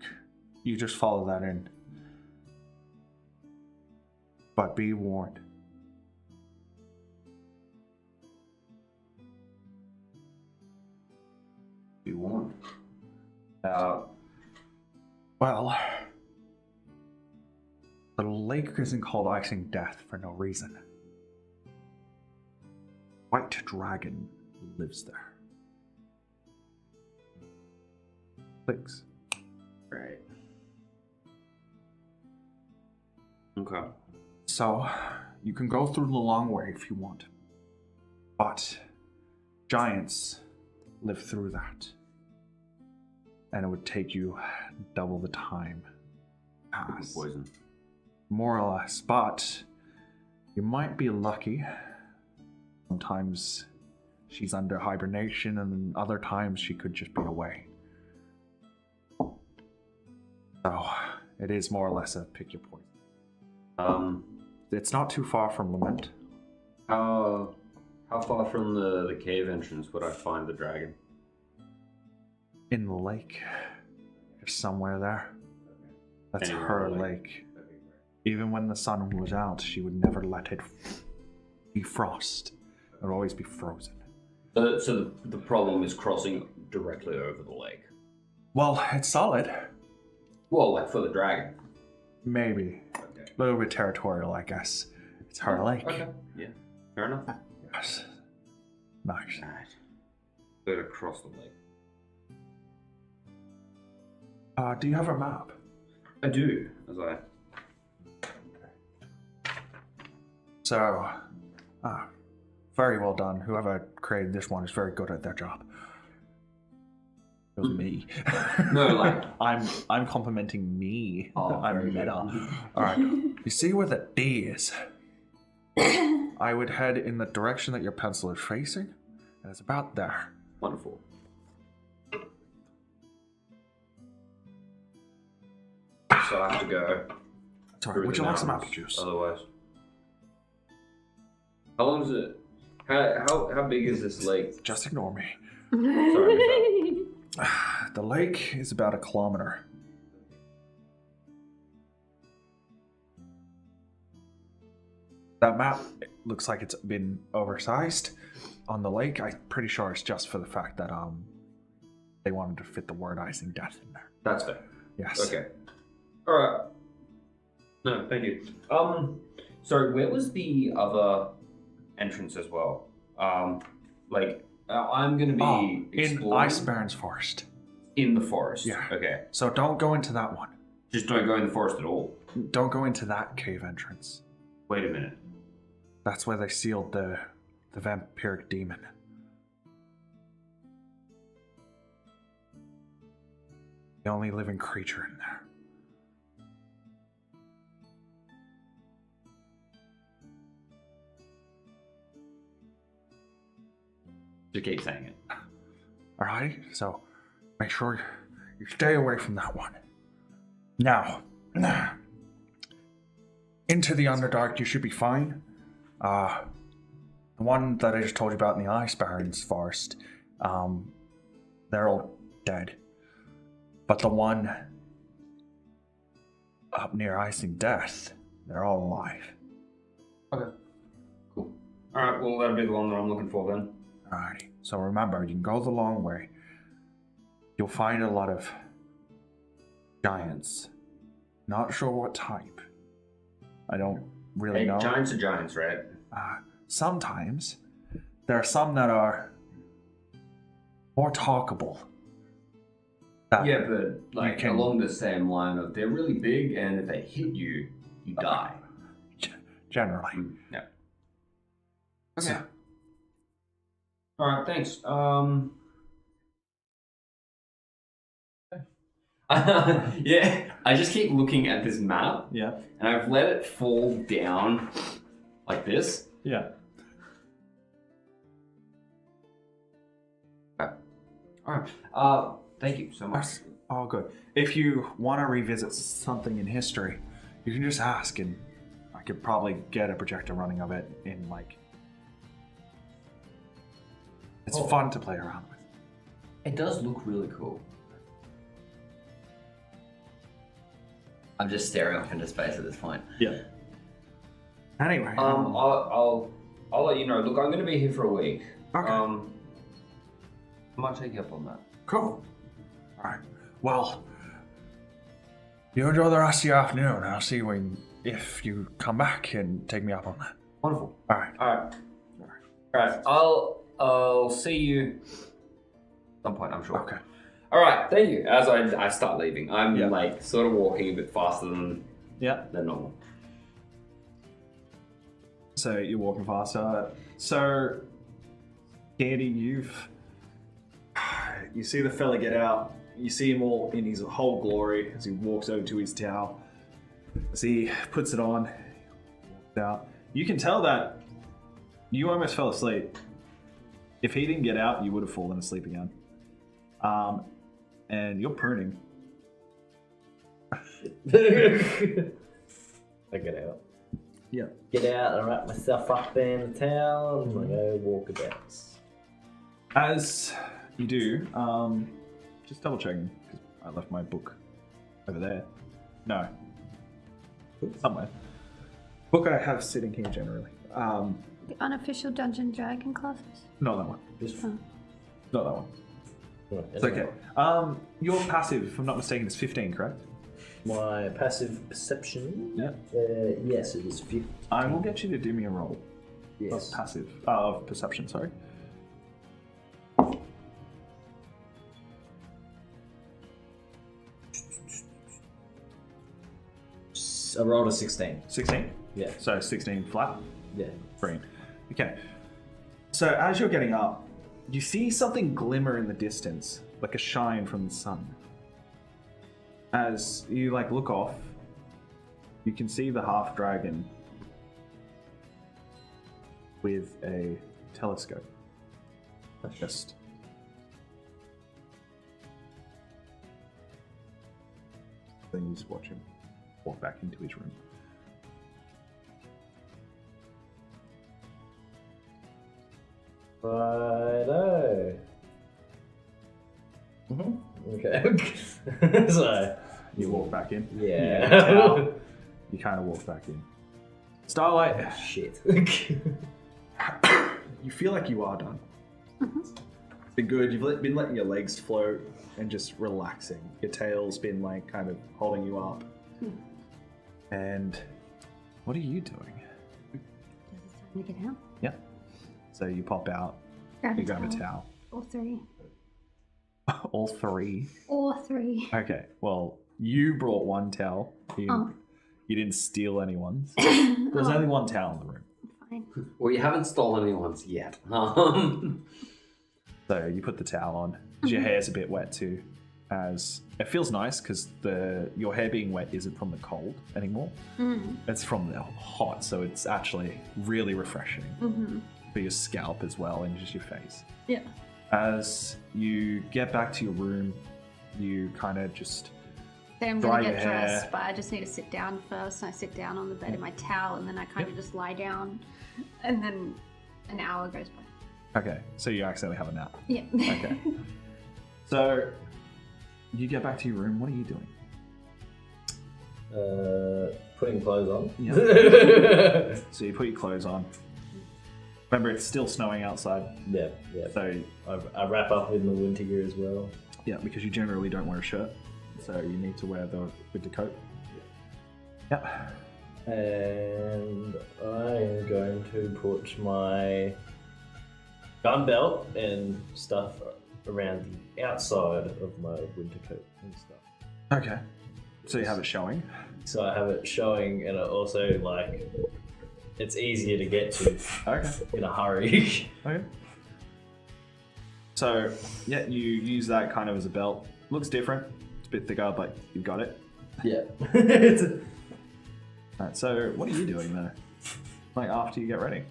You just follow that in. But be warned. Be warned. Well, the lake isn't called Icing Death for no reason. White Dragon lives there. Thanks. Right. Okay. So, you can go through the long way if you want. But giants live through that. And it would take you double the time. Poison. More or less, but you might be lucky. Sometimes she's under hibernation, and other times she could just be away. So, it is more or less a pick your poison. It's not too far from Lament. How far from the cave entrance would I find the dragon? In the lake. Just somewhere there. That's Anywhere her in the lake. Even when the sun was out, she would never let it defrost. It would always be frozen. So the problem is crossing directly over the lake. Well, it's solid. Well, like for the dragon. Maybe. Okay. A little bit territorial, I guess. It's her lake. Okay. Yeah. Fair enough. Yes. Nice. Right. Go to cross the lake. Do you have a map? I do, as I. So, very well done. Whoever created this one is very good at their job. It was me. No, like I'm complimenting me. Oh, very I'm good. meta. All right. You see where the D is? I would head in the direction that your pencil is facing, and it's about there. wonderful. So I have to go. Sorry, through would the you like some mountains, apple juice? Otherwise, how long is it? How big is this lake? Just ignore me. Sorry, I missed The lake is about 1 kilometer. That map looks like it's been oversized on the lake. I'm pretty sure it's just for the fact that they wanted to fit the word icing death in there. That's fair. Yes. Okay. All right. No, thank you. Sorry, where was the other entrance as well? I'm gonna be in exploring Ice Baron's forest. in the forest. Yeah. Okay. So don't go into that one. Just don't go in the forest at all. Don't go into that cave entrance. Wait a minute. That's where they sealed the vampiric demon. The only living creature in there. Just keep saying it. Alright? So make sure you stay away from that one. Now, into the Underdark, you should be fine. The one that I just told you about in the Ice Baron's forest, they're all dead. But the one up near Icing Death, they're all alive. Okay. Cool. All right. Well, that'll be the one that I'm looking for then. Alrighty. So remember, you can go the long way. You'll find a lot of giants. Not sure what type. I don't really know. Giants are giants, right? Sometimes there are some that are more talkable. Yeah, but like can- along the same line of they're really big, and if they hit you, you die. Generally. Yeah. Okay. So- All right. Thanks. Yeah, I just keep looking at this map, Yeah. and I've let it fall down like this. Yeah. All right. Thank you so much. That's all good. If you want to revisit something in history, you can just ask, and I could probably get a projector running of it in like. It's fun to play around with. It does look really cool. I'm just staring off into space at this point. Yeah. Anyway. I'll let you know. Look, I'm gonna be here for a week. Okay. I might take you up on that. Cool. All right. Well, you enjoy the rest of your afternoon. I'll see if you come back and take me up on that. Wonderful. All right. All right. All right. I'll see you at some point, I'm sure. Okay. All right. Thank you. As I start leaving, I'm Yeah. like sort of walking a bit faster than Yeah. normal. So you're walking faster. So, Candy, you see the fella get out. You see him all in his whole glory as he walks over to his towel. As he puts it on, walks out. You can tell that you almost fell asleep. If he didn't get out, you would have fallen asleep again. And you're pruning. I get out. Yeah. Get out and wrap myself up in the towel and I go walkabouts. As you do, just double checking because I left my book over there. No, somewhere. Book I have sitting here generally. The unofficial Dungeon Dragon classes. Not that one. Oh. Not that one. Right, It's anyway, okay. Your passive, if I'm not mistaken, is 15, correct? My passive perception. Yeah. Yes, it is 50. I will get you to do me a roll Yes. of passive, of perception. Sorry. I rolled a 16. 16. Yeah. So 16 flat. Yeah. Brilliant. Okay. So as you're getting up, you see something glimmer in the distance, like a shine from the sun. As you look off, you can see the half dragon with a telescope. Just then you just watch him walk back into his room. Righto. So You walk back in. You get a yeah. towel. You kind of walk back in. Starlight, Shit. you feel like you are done. Been good. You've been letting your legs float and just relaxing. Your tail's been like kind of holding you up. And what are you doing? It's time to get out. Yeah. So you pop out. Grab You grab a towel. Or three. All three. Or three. Okay. Well, you brought one towel. Oh. You didn't steal anyone's. There's only one towel in the room. Fine. Well, you haven't stolen anyone's yet. So you put the towel on. 'Cause your hair's a bit wet too. As it feels nice because your hair being wet isn't from the cold anymore. It's from the hot, so it's actually really refreshing for your scalp as well and just your face. Yeah. As you get back to your room, you kind of just So I'm dry gonna your get hair. dressed, but I just need to sit down first. And I sit down on the bed in my towel, and then I kind of just lie down, and then an hour goes by. Okay, so you accidentally have a nap. Yeah. Okay. So you get back to your room. What are you doing? Putting clothes on. Yeah. So you put your clothes on. Remember, it's still snowing outside. Yeah. So I wrap up in the winter gear as well. yeah, because you generally don't wear a shirt, so you need to wear the winter coat. Yep. And I am going to put my gun belt and stuff around the outside of my winter coat and stuff. Okay. So you have it showing. So I have it showing, and it also like it's easier to get to Okay. in a hurry. Okay. So yeah, you use that kind of as a belt. Looks different. It's a bit thicker, but you've got it. Yeah. Alright, so what are you doing though? Like after you get ready?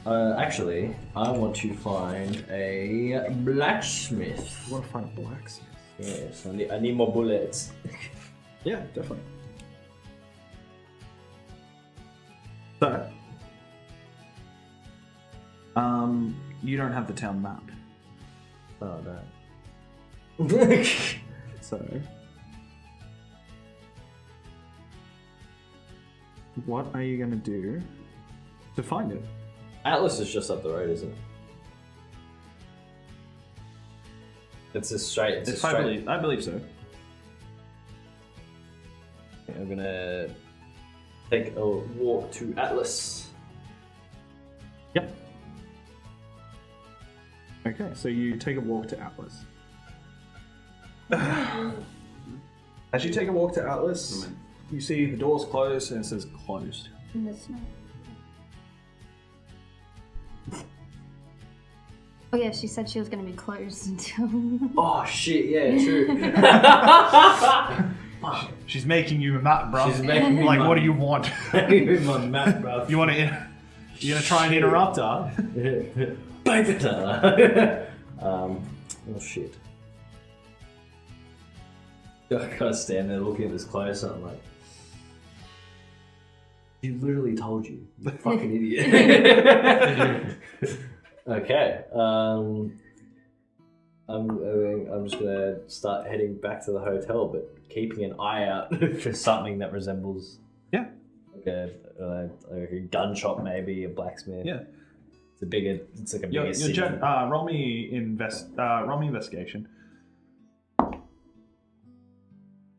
Actually, I want to find a blacksmith. You want to find a blacksmith? Yes, I need more bullets. Yeah, definitely. So, you don't have the town map. Oh no. So, what are you going to do to find it? Atlas is just up the road, isn't it? It's a straight. It's a straight. I believe so. I'm gonna take a walk to Atlas. Yep. Okay, so you take a walk to Atlas. As you take a walk to Atlas, you see the door's closed and it says closed. In the snow. Oh yeah, she said she was going to be closed until. Oh shit! Yeah, true. She's making you a map, bro. She's making me like, my- what do you want? my map, bro. You want to? You gonna try and interrupt her? Oh shit. I kind of stand there looking at this clothes and I'm like, he literally told you, you fucking idiot. Okay. I'm just gonna start heading back to the hotel, but keeping an eye out for something that resembles Yeah. like a gun shop, maybe a blacksmith. Yeah. It's like a bigger city. Roll me investigation.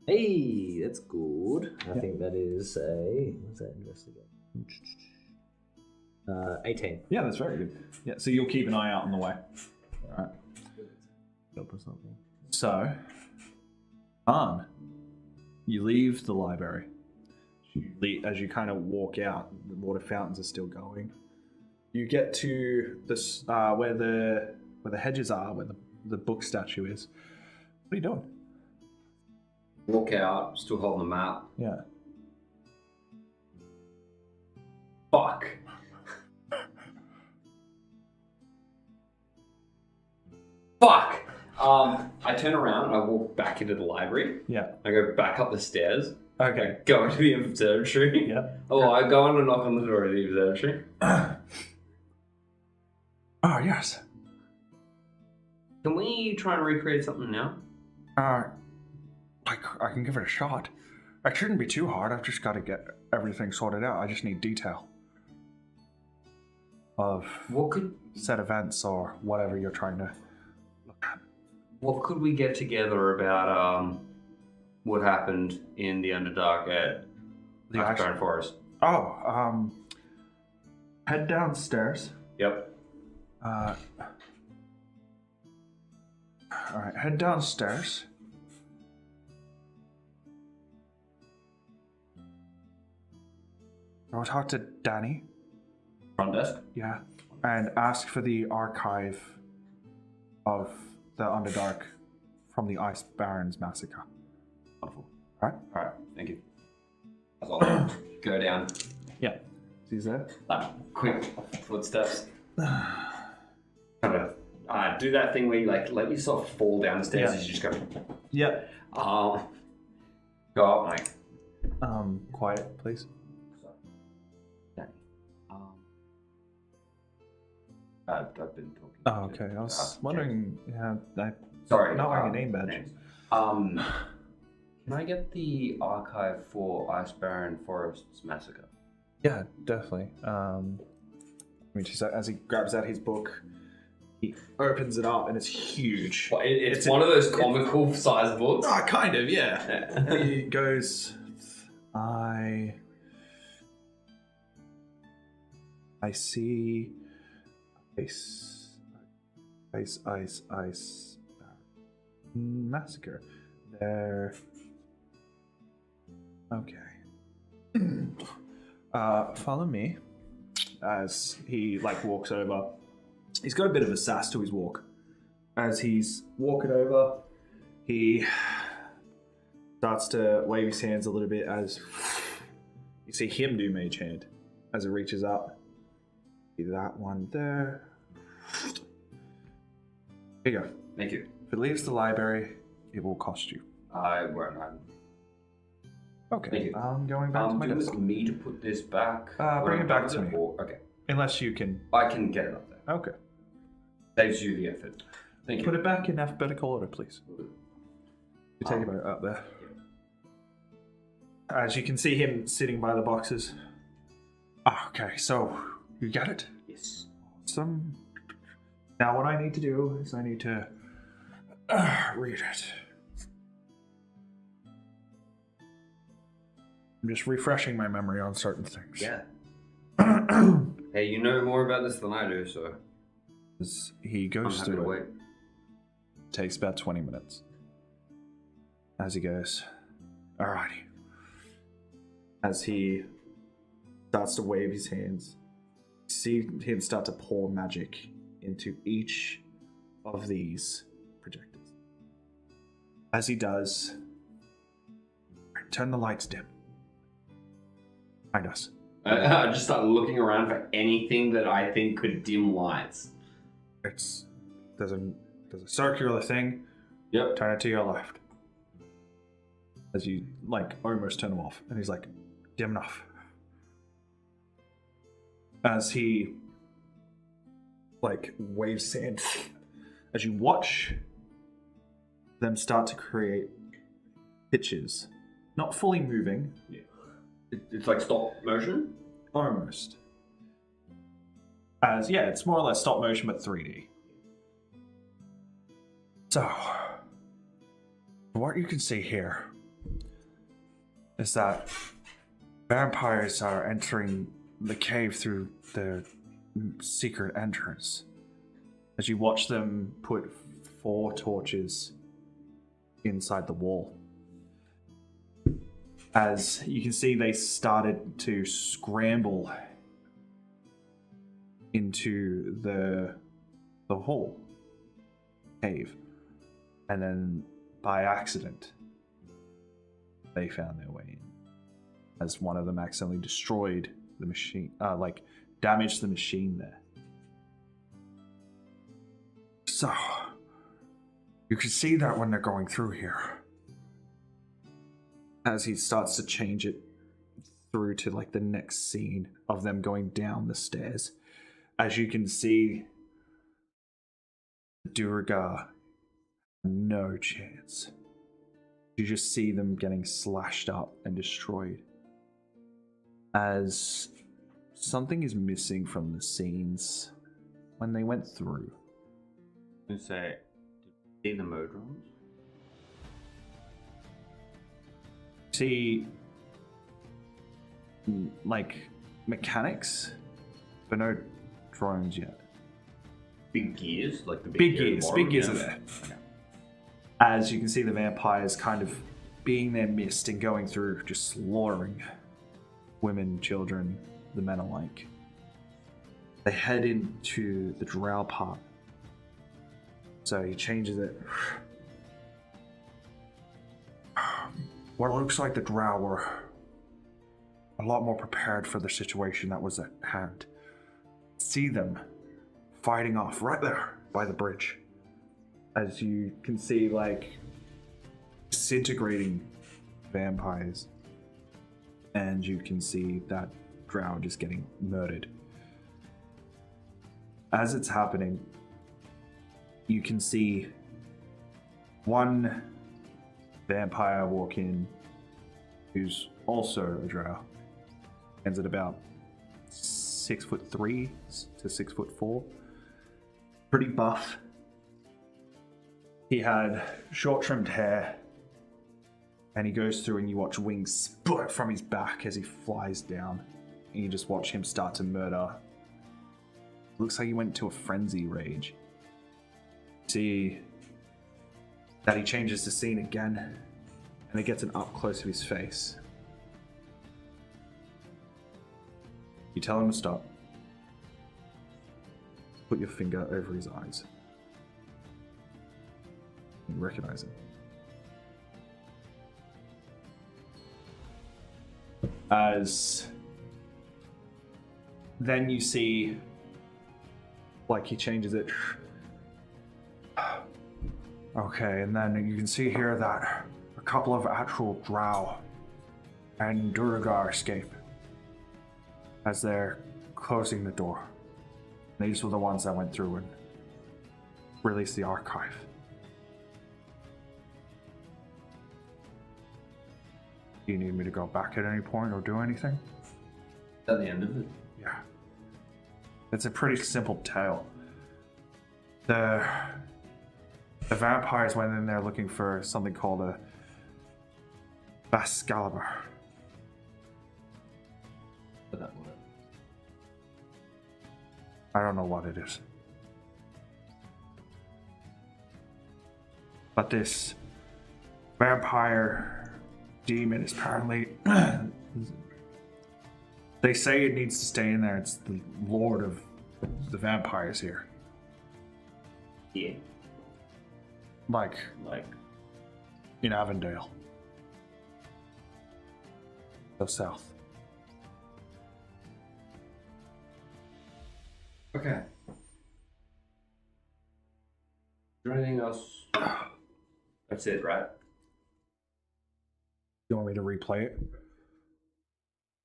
Hey, that's good. I think that is a what's that investigate? 18. Yeah, that's very good. Yeah, so you'll keep an eye out on the way. All right. Help or something. So, you leave the library. As you kind of walk out, the water fountains are still going. You get to this where the hedges are, where the book statue is. What are you doing? Walk out, still holding the map. Yeah. Fuck. Fuck. I turn around and I walk back into the library. Yeah. I go back up the stairs. Okay. I go into the observatory. Yeah. Oh, I go on and knock on the door of the observatory. Oh, yes. Can we try and recreate something now? I can give it a shot. It shouldn't be too hard. I've just got to get everything sorted out. I just need detail of set events or whatever you're trying to look at. What could we get together about what happened in the Underdark at the Icebarren Forest? Oh, head downstairs. Yep. All right, head downstairs. I'll talk to Danny. Front desk? Yeah. And ask for the archive of the Underdark from the Ice Barons massacre. Wonderful. Alright? Alright, thank you. I'll go down. Yeah. See that? Quick footsteps. Kind of do that thing where you like let yourself fall down the stairs as you just go. Yeah. Go up, mate. Quiet, please. I've been talking. Oh, okay. I was wondering. Yeah, Sorry, not wearing a name badge. Can I get the archive for Icebarren Forest's massacre? Yeah, definitely. I mean, as he grabs out his book, he opens it up, and it's huge. Well, it's one of those comical size books. Oh, kind of, yeah. He goes, I see ice massacre. There. Okay. Follow me. As he walks over. He's got a bit of a sass to his walk. As he's walking over, he starts to wave his hands a little bit as you see him do Mage Hand as it reaches up. See that one there. Here you go. Thank you. If it leaves the library, it will cost you. I won't. Okay. Thank you. I'm going back to my do you desk. want me to put this back? Bring it back to me. Okay. Unless you can. I can get it up there. Okay. Saves you the effort. Thank you. Put it back in alphabetical order, please. You take it up there. As you can see him sitting by the boxes. Okay, so you get it? Yes. Awesome. Now what I need to do is I need to read it. I'm just refreshing my memory on certain things. Yeah. Hey, you know more about this than I do, so As he I'm goes happy to through wait. it. Takes about 20 minutes. As he goes, alrighty. As he starts to wave his hands, you see him start to pour magic into each of these projectors. As he does, turn the lights dim. Behind us. I just start looking around for anything that I think could dim lights. There's a circular thing. Yep. Turn it to your left. As you almost turn them off, and he's like, dim enough. As he waves sand, as you watch them start to create pitches, not fully moving. Yeah. It's like stop motion? Almost. It's more or less stop motion, but 3D. So, what you can see here is that vampires are entering the cave through the secret entrance. As you watch them put 4 torches inside the wall. As you can see, they started to scramble into the hole cave, and then by accident they found their way in. As one of them accidentally destroyed the machine, damaged the machine there. So you can see that when they're going through here. As he starts to change it through to the next scene of them going down the stairs. As you can see Durga, no chance. You just see them getting slashed up and destroyed. As something is missing from the scenes when they went through. I'm gonna say, did you see the Modrons? See, like, mechanics, but no drones yet. Big gears, like the Big gear gears, model, big gears yeah. are there. As you can see the vampires kind of being their mist and going through, just slaughtering women, children, the men alike. They head into the drow part. So he changes it. What looks like the drow were a lot more prepared for the situation that was at hand. See them fighting off right there by the bridge. As you can see, like, disintegrating vampires. And you can see that drow just getting murdered. As it's happening, you can see one vampire walk in who's also a drow. Ends at about 6'3" to 6'4". Pretty buff. He had short trimmed hair, and he goes through and you watch wings split from his back as he flies down. And you just watch him start to murder. Looks like he went to a frenzy rage. See that he changes the scene again, and it gets an up close of his face. You tell him to stop. Put your finger over his eyes. You recognize him. As then you see, like, he changes it. Okay, and then you can see here that a couple of actual drow and Durgar escape as they're closing the door. These were the ones that went through and released the archive. Do you need me to go back at any point or do anything? Is that the end of it? Yeah. It's a pretty simple tale. The vampires went in there looking for something called a Bascalibur. But that would. I don't know what it is. But this vampire demon is apparently... they say it needs to stay in there. It's the lord of the vampires here. Yeah. Like Like, in Avondale. Go south. okay. Is there anything else? That's it, right? You want me to replay it?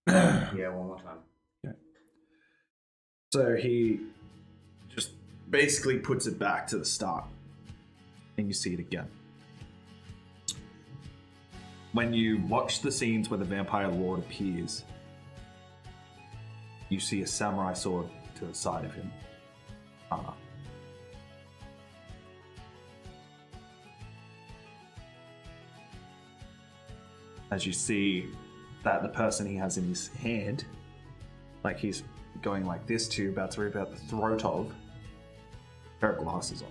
Yeah, one more time. So he just basically puts it back to the start. And you see it again. When you watch the scenes where the vampire lord appears, you see a samurai sword to the side of him. As you see that the person he has in his hand, like he's going like this to, about to rip out the throat of, a pair of glasses on.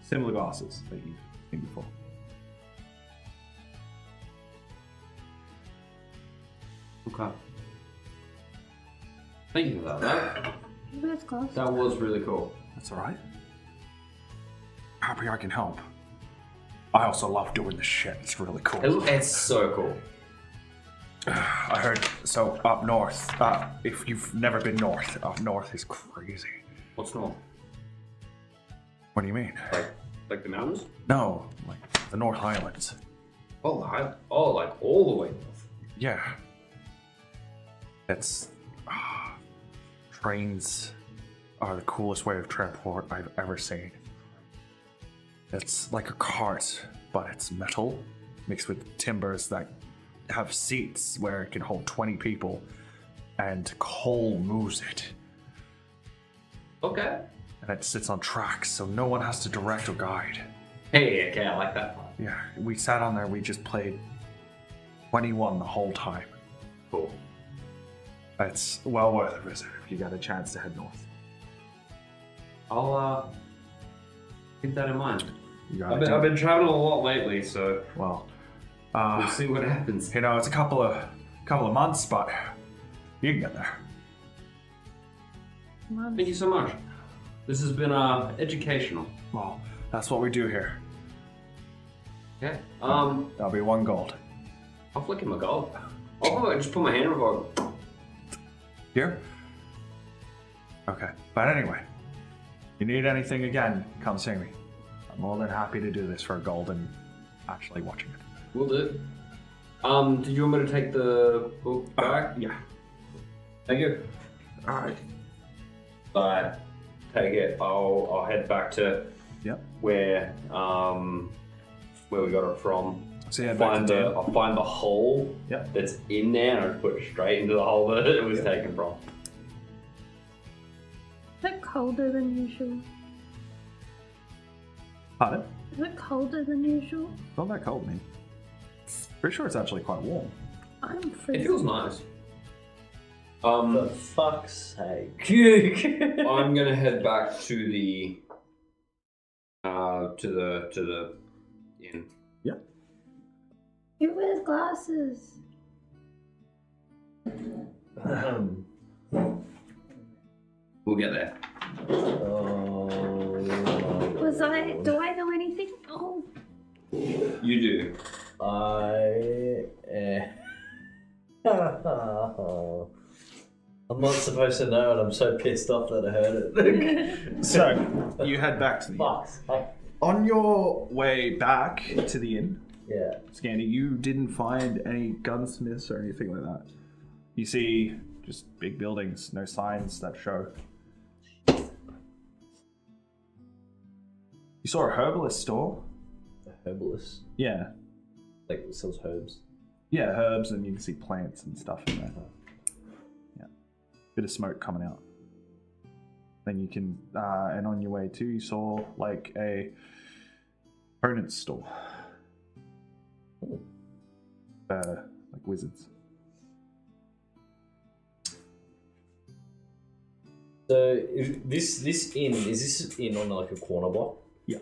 Similar glasses that you've seen before. Okay. Thank you for that. That's close. That was really cool. That's alright. Happy I can help. I also love doing this shit. It's really cool. It's so cool. I heard, so up north, if you've never been north, up north is crazy. What's north? What do you mean? Like the mountains? No, like the North Highlands. Oh, like all the way north. Yeah. It's trains are the coolest way of transport I've ever seen. It's like a cart, but it's metal mixed with timbers that have seats where it can hold 20 people, and Cole moves it. Okay. And it sits on tracks, so no one has to direct or guide. Hey, okay, I like that part. Yeah, we sat on there, we just played 21 the whole time. Cool. It's well worth a visit if you get a chance to head north. I'll keep that in mind. You I've gotta been traveling a lot lately, so well, we'll see what happens. you know, it's a couple of months, but you can get there. Thank you so much. This has been educational. Well, that's what we do here. Okay. That'll be 1 gold. I'll flick him a gold. I'll just put my hand over. Here? Okay. But anyway, you need anything again, come see me. I'm more than happy to do this for a gold and actually watching it. Will do. Did you want me to take the book back? Yeah. Thank you. Alright. I take it. I'll head back to where we got it from. So yeah, back to I'll find the hole that's in there, and I'll put it straight into the hole that it was taken from. Is it colder than usual? Pardon? Is it colder than usual? Not that cold, man. Pretty sure it's actually quite warm. I'm It freezing. feels nice. For fuck's sake. I'm gonna head back to the inn. Yeah. He wears glasses. We'll get there. Do I know anything? Oh, You do. I'm not supposed to know, and I'm so pissed off that I heard it. So, you head back to the inn. Fuck's sake. On your way back to the inn, Yeah. Scandy, you didn't find any gunsmiths or anything like that. You see just big buildings, no signs that show. You saw a herbalist store? A herbalist. Yeah. Like, it sells herbs. Yeah, herbs, and you can see plants and stuff in there. Yeah. Bit of smoke coming out. Then you can, and on your way too, you saw like a opponent's store. Like wizards. So, this inn, is this inn on like a corner block? Yeah.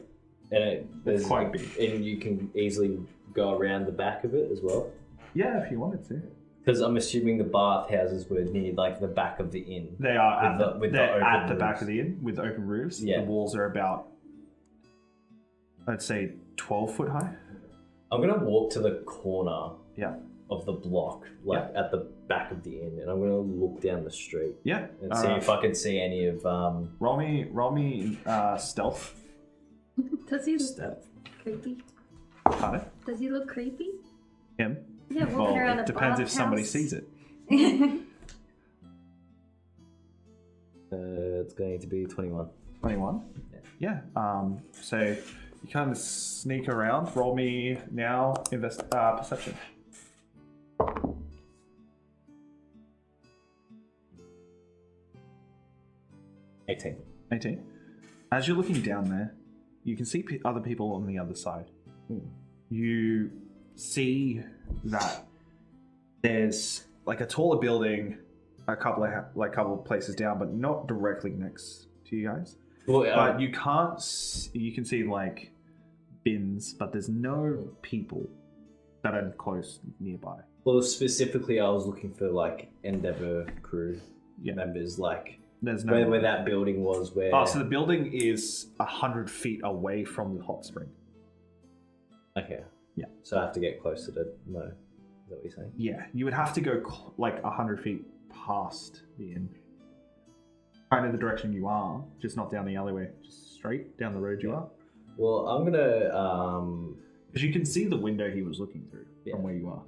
And It's quite big. And you can easily go around the back of it as well? Yeah, if you wanted to. Because I'm assuming the bathhouses were near like the back of the inn. They are They're at the open back roofs. of the inn with open roofs. Yeah. The walls are about, I'd say, 12 foot high. I'm gonna walk to the corner Yeah. of the block, like at the back of the inn, and I'm gonna look down the street Yeah. and see if I can see any of Roll me stealth. does he look stealth. creepy? Pardon? Does he look creepy? Him? Yeah, walking Well, around it a depends if somebody bathhouse. sees it. It's going to be 21. 21? Yeah. So you kind of sneak around. Roll me now perception. Yeah. 18. 18. As you're looking down there, you can see other people on the other side. You see that there's like a taller building a couple of places down, but not directly next to you guys. Well, But you can't. You can see like bins, but there's no people that are close nearby. well, specifically, I was looking for like Endeavour crew Yeah. members, like There's no. where that building was. Where Oh, so the building is 100 feet away from the hot spring. okay, Yeah. So I have to get closer to know. Is that what you're saying? Yeah, you would have to go like 100 feet past the inn. Kind of the direction you are, just not down the alleyway, just straight down the road you are. Well, I'm gonna Because you can see the window he was looking through Yeah. from where you are.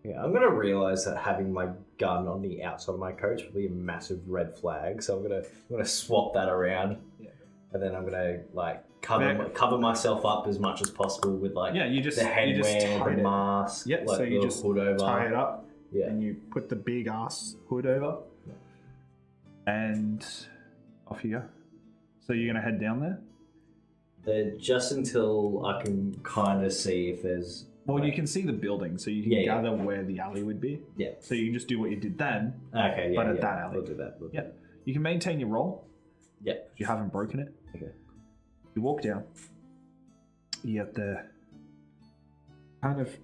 Yeah, I'm gonna realize that having my gun on the outside of my coat will be a massive red flag. So I'm gonna swap that around. Yeah. And then I'm gonna like cover myself up as much as possible with like Yeah, you just the you just headwear, tie the it. mask, Yeah, like so you the just hood over. tie it up, Yeah. and you put the big ass hood over, and off you go. So you're gonna head down there. Just until I can kind of see if there's. Well, you can see the building, so you can Yeah, gather where the alley would be. Yeah. So you can just do what you did then. Okay. Yeah. But at yeah. that alley. We'll do that. We'll do Yeah. that. You can maintain your roll. Yeah. You haven't broken it. Okay. You walk down. You get there. Kind of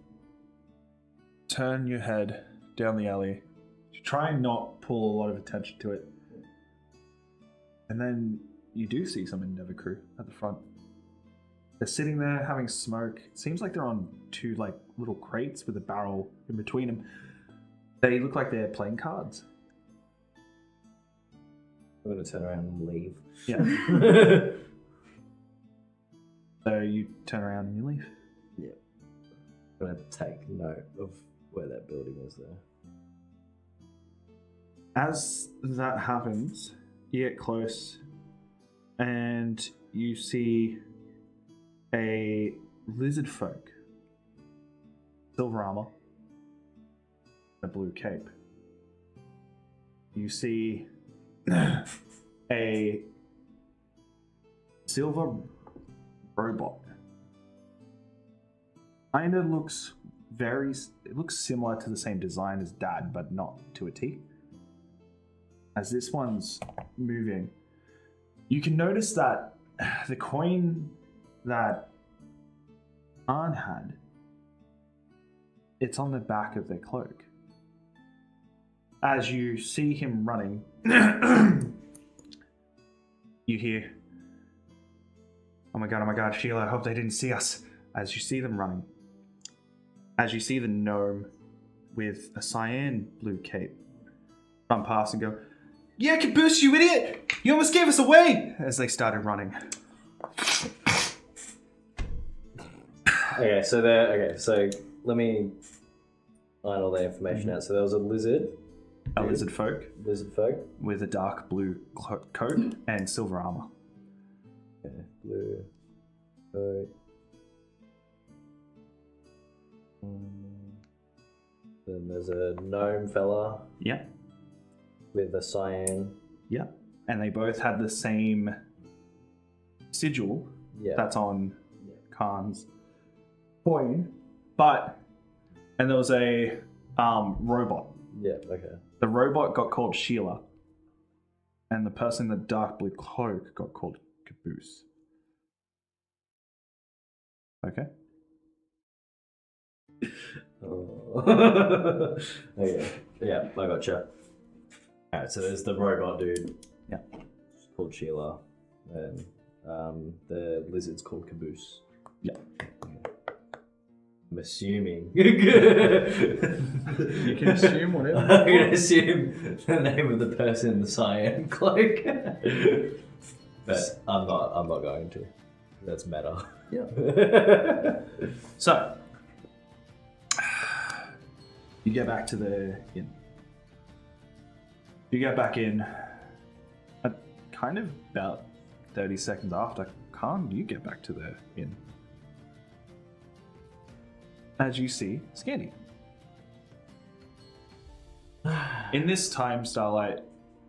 turn your head down the alley. You try and not pull a lot of attention to it. And then you do see some Endeavour crew at the front. They're sitting there having smoke. It seems like they're on two like little crates with a barrel in between them. They look like they're playing cards. I'm gonna turn around and leave. Yeah. So you turn around and you leave. Yeah. I'm gonna take note of where that building is there. As that happens, you get close and you see a lizard folk, silver armor, a blue cape. You see a silver robot. Kinda looks it looks similar to the same design as Dad, but not to a T. As this one's moving, you can notice that the coin that Khan had, it's on the back of their cloak. As you see him running, you hear, oh my god, Sheila, I hope they didn't see us. As you see them running, as you see the gnome with a cyan blue cape run past and go, yeah, Caboose, you idiot! You almost gave us away! As they started running. Okay, so let me line all the information out. So there was a lizard. A lizard folk Lizard folk. with a dark blue coat and silver armor. Okay, blue folk. Then there's a gnome fella Yeah, with a cyan. yeah. And they both had the same sigil Yeah. that's on Yeah. Khan's coin, and there was a robot. Yeah, okay. The robot got called Sheila, and the person in the dark blue cloak got called Caboose. Okay. Oh. Okay. Yeah, I gotcha. Alright, so there's the robot dude. Yeah. Called Sheila. And the lizard's called Caboose. Yeah. I'm assuming. You can assume whatever. I'm gonna assume the name of the person in the cyan cloak. But I'm not going to. That's meta. Yeah. So, you get back to the inn. You get back in, kind of about 30 seconds after, Khan, you get back to the inn. As you see, Scandy. In this time, Starlight,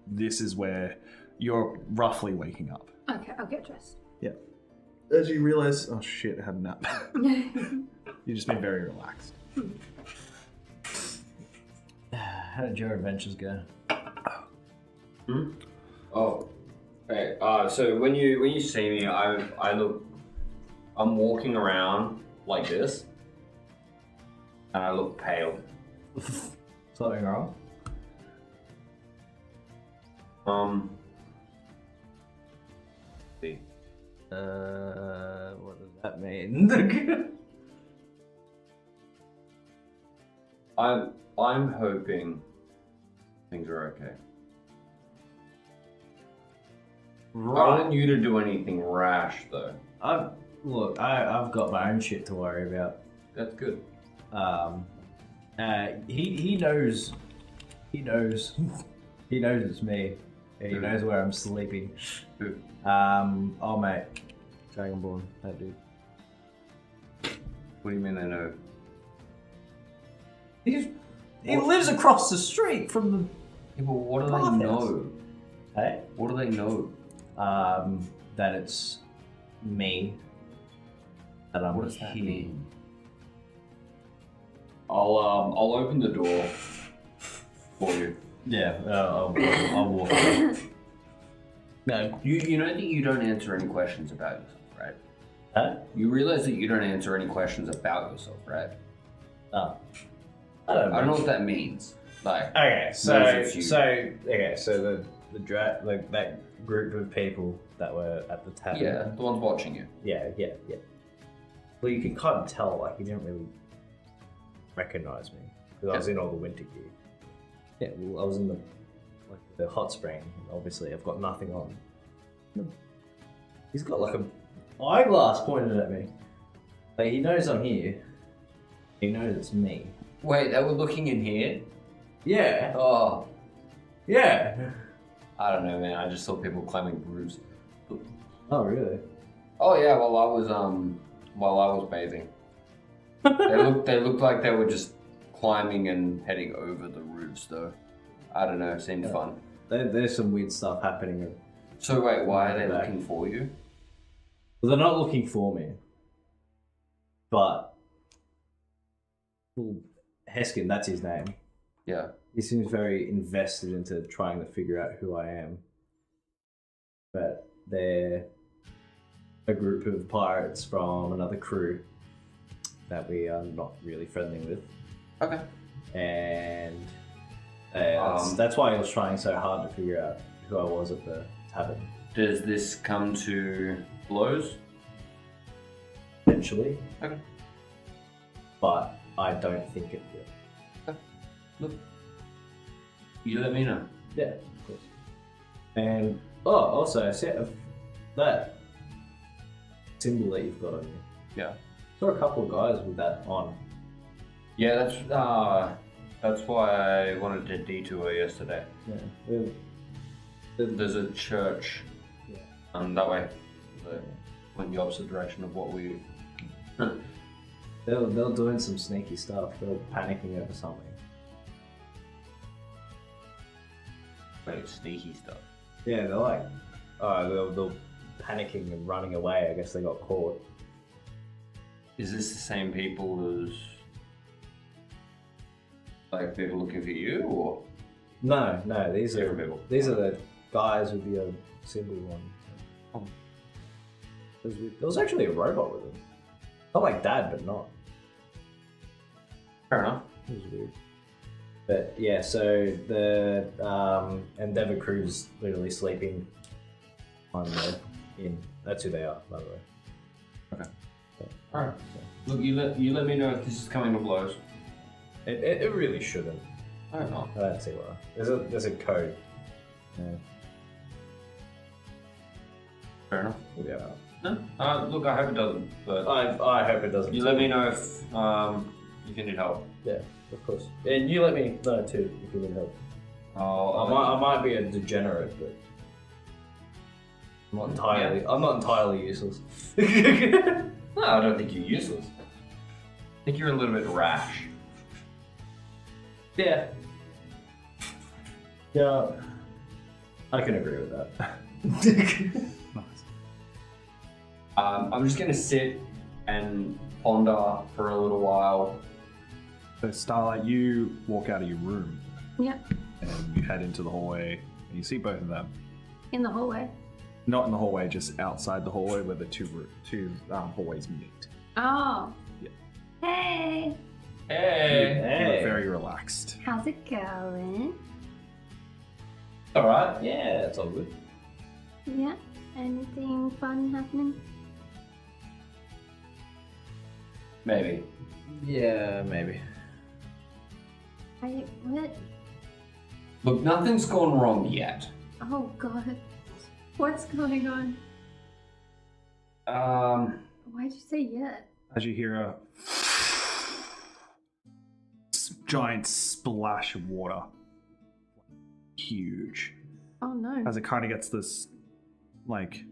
this is where you're roughly waking up. Okay, I'll get dressed. Yeah. As you realize, oh shit, I had a nap. You've just been very relaxed. How did your adventures go? Oh, okay. So when you see me, I'm walking around like this, and I look pale. Something wrong? See. What does that mean? I'm hoping things are okay. I don't want you to do anything rash, though. I've got my own shit to worry about. That's good. And He knows. He knows. He knows it's me. He knows where I'm sleeping. Who? Oh mate, Dragonborn, that dude. What do you mean they know? He lives across the street from the. Yeah, but what do they Bathhouse. know? Hey. What do they know? That it's me. That I'm What does that here. mean? I'll open the door for you. Yeah, I'll walk. Away. No. You know that you don't answer any questions about yourself, right? Huh? You realize that you don't answer any questions about yourself, right? Oh. I don't know. I don't know what that means. Like, Okay, Knows it's you. so that group of people that were at the tavern. yeah, the ones watching you. Yeah. Well, you can kind of tell, like, he didn't really recognize me because I was in all the winter gear. Yeah, well, I was in the hot spring. And obviously, I've got nothing on. He's got like a eyeglass pointed at me. Like, he knows I'm here. He knows it's me. Wait, they were looking in here? Yeah. Oh, Yeah. I don't know, man. I just saw people climbing roofs. Oh, really? Oh yeah, while I was bathing. They looked like they were just climbing and heading over the roofs, though. I don't know. It seemed fun. There's some weird stuff happening. So wait, why are they Back. looking for you? Well, they're not looking for me. But well, Heskin, that's his name. Yeah. He seems very invested into trying to figure out who I am. But they're a group of pirates from another crew that we are not really friendly with. Okay. And that's why he was trying so hard to figure out who I was at the tavern. Does this come to blows? Eventually. Okay. But I don't think it will. Look. You let me know. Yeah, of course. And also a set of that symbol that you've got on you. Yeah. Saw a couple of guys with that on. Yeah, that's why I wanted to detour yesterday. Yeah. There's a church. Yeah. That way. Went the opposite direction of what we. They're doing some sneaky stuff. They're panicking over something. Wait, sneaky stuff. Yeah, they're like, they're panicking and running away. I guess they got caught. Is this the same people as like people looking for you, or No, these different are people? these are the guys with the symbol on. Oh. There was actually a robot with them. Not like Dad, but not. Fair enough. It was weird. But yeah, so the Endeavour crew's literally sleeping on the inn. That's who they are, by the way. Okay. So, Alright. so Look, you let me know if this is coming to blows. it really shouldn't. I don't know. I don't see why. There's a code. Yeah. Fair enough. Yeah. No. Look, I hope it doesn't. But I hope it doesn't. you let me know if you need help. Yeah, of course. And you let me know too if you need help. I'll I might be a degenerate, but I'm not entirely useless. No, I don't think you're useless. I think you're a little bit rash. Yeah. Yeah. I can agree with that. Nice. I'm just gonna sit and ponder for a little while. So Starlight, you walk out of your room Yeah, and you head into the hallway and you see both of them. in the hallway. Not in the hallway, just outside the hallway where the two hallways meet. Oh. Yeah. Hey, Hey. You look very relaxed. how's it going? All right. Yeah, it's all good. Yeah, anything fun happening? Maybe. Yeah, maybe. What? Look, nothing's gone wrong yet. Oh god. What's going on? Why'd you say yet? As you hear giant splash of water. Huge. Oh no. As it kind of gets this, like,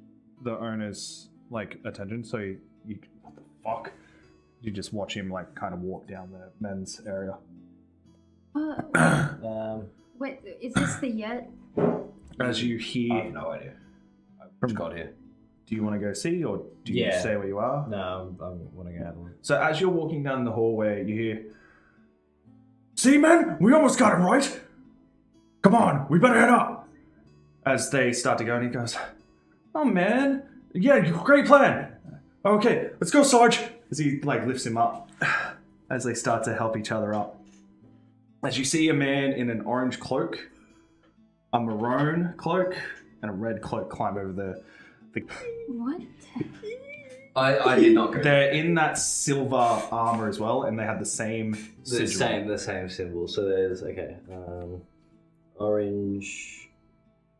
the owner's, like, attention. So you what the fuck? You just watch him, like, kind of walk down the men's area. Wait, is this the yet? As you I hear... have no idea. I just got here. Do you want to go see, or do you Yeah. stay where you are? No, I want to go have a look. So as you're walking down the hallway, you hear, "See, men, we almost got him right. Come on, we better head up." As they start to go, and he goes, "Oh man, yeah, great plan. Okay, let's go, Sarge." As he like lifts him up, as they start to help each other up. As you see a man in an orange cloak, a maroon cloak, and a red cloak climb over the. What? I did not go. They're in that silver armor as well, and they have the same sigil. The same symbol. So there's orange.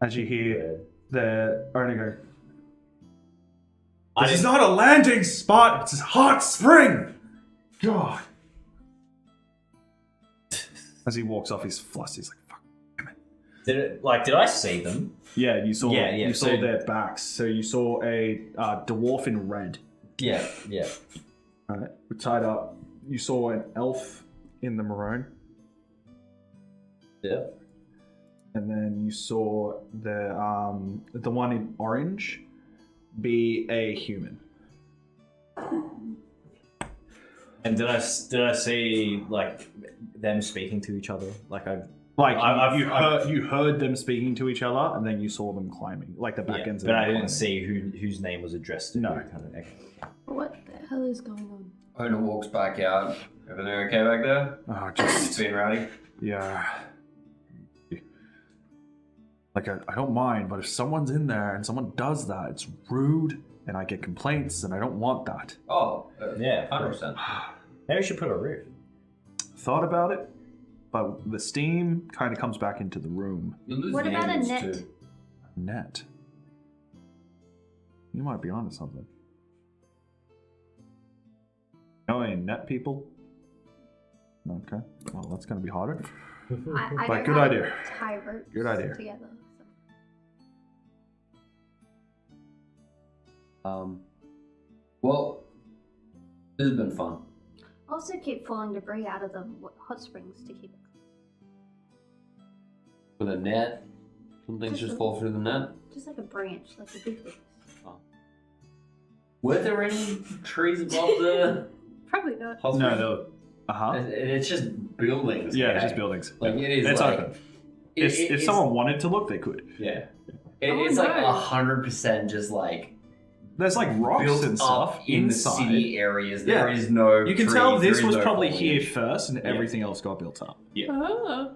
As you hear Red. the owner go, I "This is didn't- not a landing spot, it's a hot spring!" God. As he walks off, he's flustered. He's like, "Fuck." Did I see them? Yeah, you saw. Yeah, You saw so- their backs. So you saw a dwarf in red. Yeah. Right, tied up. You saw an elf in the maroon, Yeah. and then you saw the one in orange be a human. And did I see like them speaking to each other? Like You heard them speaking to each other, and then you saw them climbing, like the back ends. but I them didn't climbing. see whose name was addressed to. No. who, kind of, okay. What the hell is going on? Owner walks back out. Everything okay back there? Oh, It's just been rowdy. yeah. Like I don't mind, but if someone's in there and someone does that, it's rude, and I get complaints, and I don't want that. Oh, Yeah, 100%. Maybe we should put a roof. Thought about it, but the steam kind of comes back into the room. You'll lose What about a neighbours net? too. Net. You might be onto something. No, any net people? Okay. Well, that's gonna be harder. I But don't good have idea. tie ropes Good idea. together. Well, this has been fun. Also keep falling debris out of the hot springs to keep it With a net, some things just fall through the net. just like a branch, like the big things. Were there any trees above the Probably not. hospital? No, It's just buildings. Yeah, okay? it's just buildings. Like it is. It's like, open. If If someone wanted to look, they could. Yeah. Oh, It's like no. 100% just like There's like rocks built and stuff up in inside. the city areas. Yeah. There is no. You can trees, tell there this is was no probably foliage. here first, and Yeah. everything else got built up. Ah.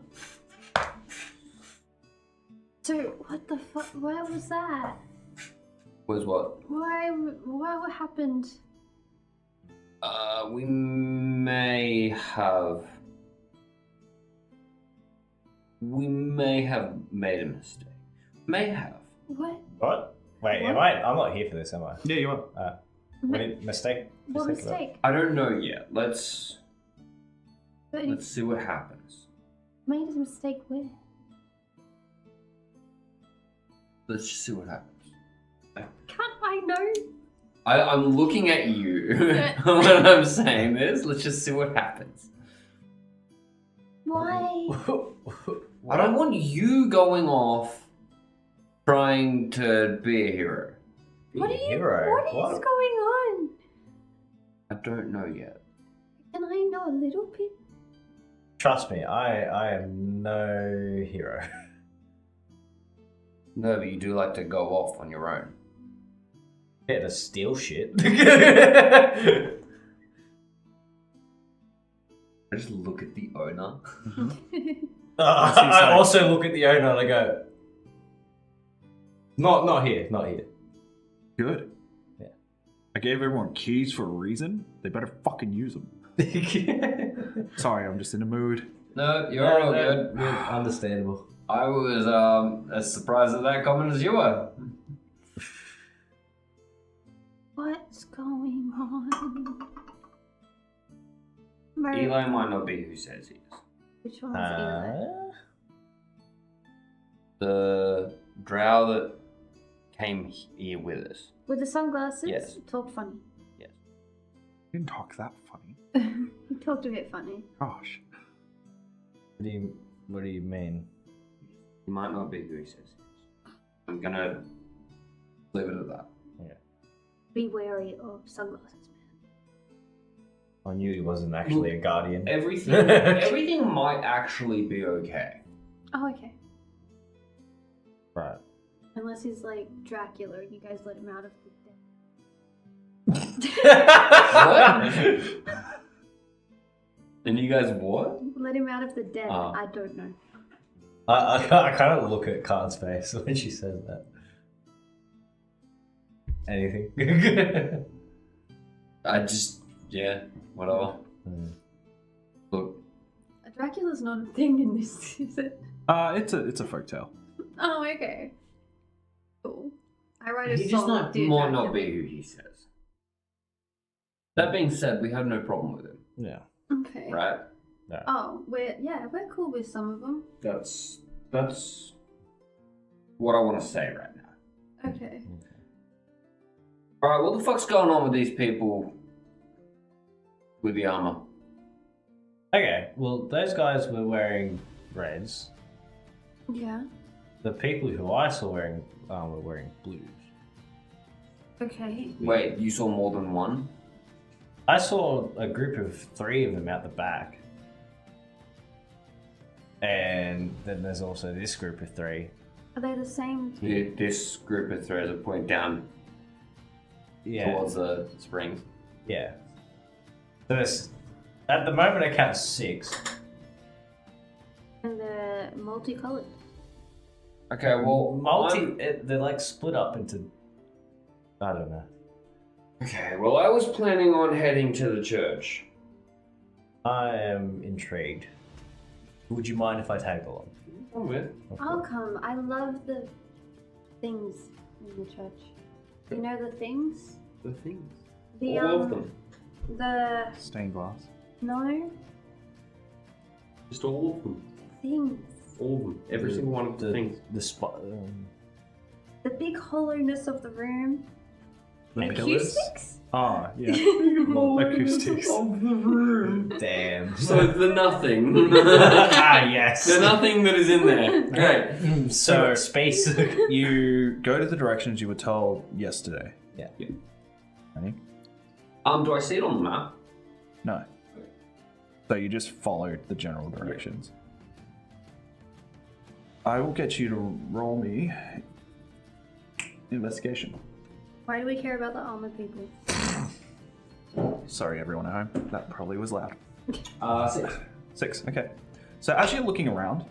So what the fuck? Where was that? Was what? Why? What happened? We may have. We may have made a mistake. May have. What? What? Wait, What? I'm not here for this, am I? Yeah, you are. Mistake? What Mistake about- mistake? I don't know yet. Let's But see what happens. made a mistake where? Let's just see what happens. Can't I know? I'm looking at you Yeah. when I'm saying this. Let's just see what happens. Why? I don't want you going off trying to be a hero. What are you? Hero? What is going on? I don't know yet. Can I know a little bit? Trust me, I am no hero. No, but you do like to go off on your own. Yeah, to steal shit. I just look at the owner. I also look at the owner and I go, not here. Good. Yeah. I gave everyone keys for a reason. They better fucking use them. Sorry, I'm just in a mood. No, you're all good. Understandable. I was as surprised at that comment as you were. What's going on? Murray, Eli might not be who says he is. Which one was Eli? The drow that came here with us. With the sunglasses? Yes. Talk funny. Yes. You didn't talk that funny. He talked a bit funny. Gosh. What do you mean? He might not be who he says he is. I'm gonna leave it at that. Be wary of sunglasses, man. I knew he wasn't actually a guardian. Everything might actually be okay. Oh, okay. Right. Unless he's like Dracula and you guys let him out of the What? And you guys what? Let him out of the dead. Oh. I don't know. I kind of look at Khan's face when she says that. Anything? Whatever. Look, Dracula's not a thing in this, is it? It's a folktale. Oh, okay. Cool. I write a he song just of Dear might Dracula. not be who he says. That being said, we have no problem with him, Yeah. Okay. right? Oh, we're cool with some of them. That's what I want to say right now. Okay. Alright, what the fuck's going on with these people with the armor? Okay, well, those guys were wearing reds. Yeah. The people who I saw wearing were wearing blues. Okay. Wait, you saw more than one? I saw a group of 3 of them out the back. And then there's also this group of 3. Are they the same? This group of throws a point down Yeah. towards the springs. Yeah. So there's, at the moment I count 6. And they're multicolored. Okay, well, They're like split up into, I don't know. Okay, well, I was planning on heading to the church. I am intrigued. Would you mind if I tag along? I'm with. I'll come. I love the things in the church. You know the things? The things. The All of them. The Stained glass. no Just all of them. things. All of them. Every single one of the things. The spot. The big hollowness of the room. The pillars. Acoustics? Ah, yeah. Acoustics. Of the room. Damn. So the nothing. Yes. The nothing that is in there. Great. So space. You go to the directions you were told yesterday. Yeah. Ready? Do I see it on the map? No. So you just followed the general directions. I will get you to roll me investigation. Why do we care about the armored people? Sorry, everyone at home. That probably was loud. 6. 6, okay. So as you're looking around,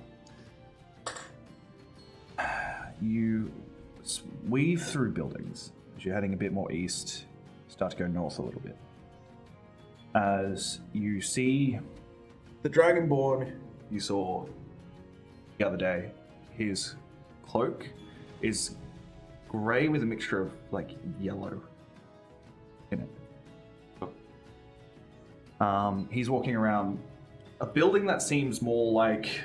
you weave through buildings. As you're heading a bit more east, start to go north a little bit. As you see the Dragonborn you saw the other day, his cloak is grey with a mixture of like yellow in it. He's walking around a building that seems more like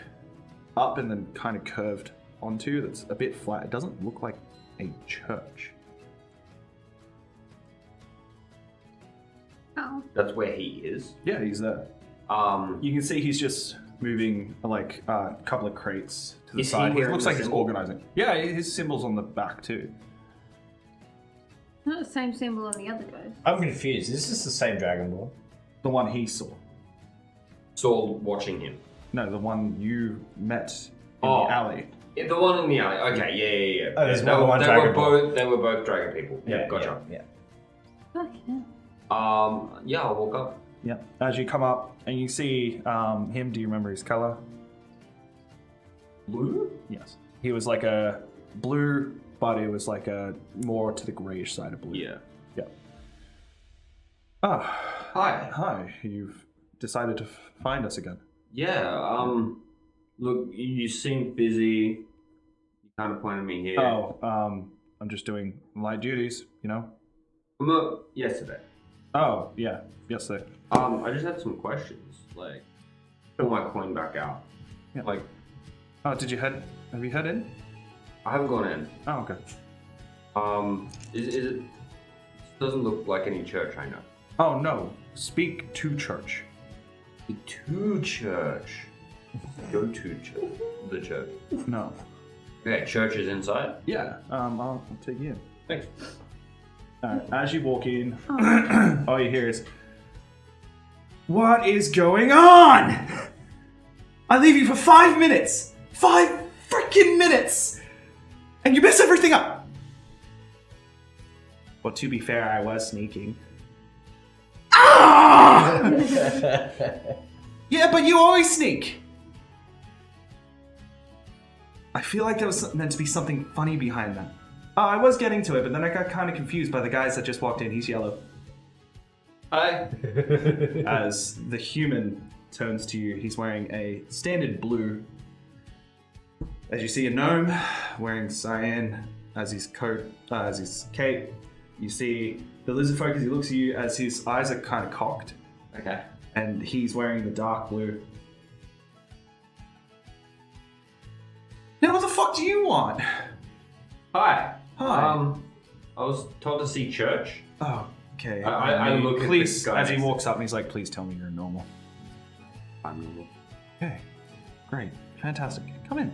up and then kind of curved onto, that's a bit flat. It doesn't look like a church. Oh. That's where he is. Yeah, he's there. You can see he's just moving like a couple of crates to the Is he side. It wearing looks the like he's symbol? organizing. Yeah, his symbol's on the back too. Not the same symbol on the other guys. I'm confused. Is this the same Dragon Ball? The one he saw. Saul watching him. No, the one you met in Oh. the alley. Yeah, the one in the alley. Okay, yeah. Oh, there's they more than one Dragon Ball. They were both dragon people. Yeah, gotcha. Yeah. Okay. Yeah, I woke up. Yeah. As you come up and you see him, do you remember his color? Blue? Yes. He was like a blue, but it was like a more to the grayish side of blue. Yeah. Yeah. Ah, Hi. You've decided to find us again. Yeah, look, you seem busy. You kind of pointed me here. Oh, I'm just doing light duties, you know? Yesterday. Oh, yeah. Yes, sir. I just had some questions. Like, pull my coin back out. Yeah. Like, Oh, have you head in? I haven't gone in. Oh, okay. Is it? Doesn't look like any church I know. Oh, no. Speak to church. To church. Go to church. The church. No. Okay, church is inside. Yeah, I'll take you in. Thanks. As you walk in, all you hear is, "What is going on? I leave you for 5 minutes! 5 freaking minutes! And you mess everything up!" Well, to be fair, I was sneaking. Ah! Yeah, but you always sneak! I feel like there was meant to be something funny behind that. I was getting to it, but then I got kind of confused by the guys that just walked in. He's yellow. Hi. As the human turns to you, he's wearing a standard blue. As you see a gnome wearing cyan as his coat, as his cape. You see the lizard folk as he looks at you, as his eyes are kind of cocked, Okay. and he's wearing the dark blue. Now, what the fuck do you want? Hi. Hi. I was told to see church. Oh, okay. I look at please, the guy as he next to walks up and he's like, "Please tell me you're normal." I'm normal. Okay, great, fantastic. Come in.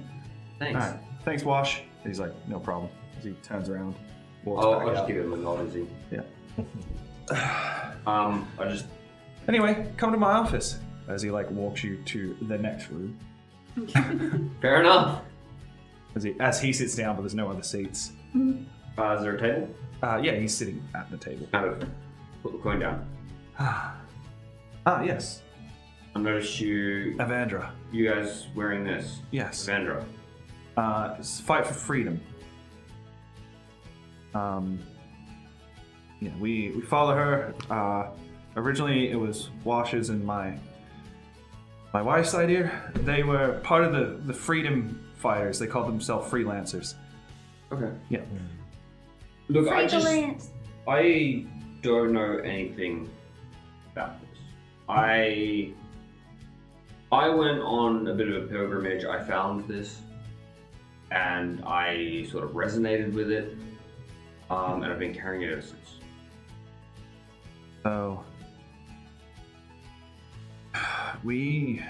Thanks. All right, thanks, Wash. And he's like, "No problem." As he turns around, walks I'll back just out. give him a nod as he. Yeah. I just. Anyway, come to my office. As he like walks you to the next room. Fair enough. As he sits down, but there's no other seats. Is there a table? Yeah, he's sitting at the table. Kind of put the coin down. Yes. I noticed you Avandra. guys wearing this. Yes. Vandra. It's Fight for Freedom. Yeah, we follow her. Originally, it was Wash's and my wife's idea. They were part of the freedom fighters. They called themselves freelancers. Okay. Yeah. Look, Freelance. I don't know anything about this. I went on a bit of a pilgrimage. I found this, and I sort of resonated with it, and I've been carrying it ever since. So we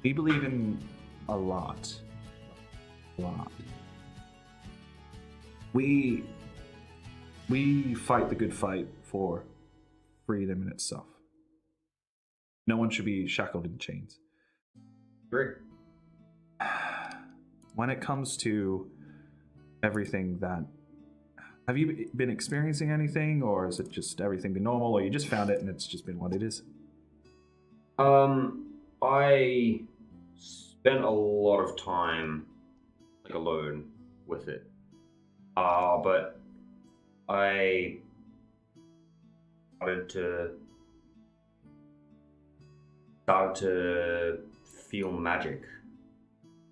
believe in a lot. We fight the good fight for freedom in itself. No one should be shackled in chains. Great. When it comes to everything that... Have you been experiencing anything, or has it just everything been normal, or you just found it and it's just been what it is? I spent a lot of time alone with it. But I started to feel magic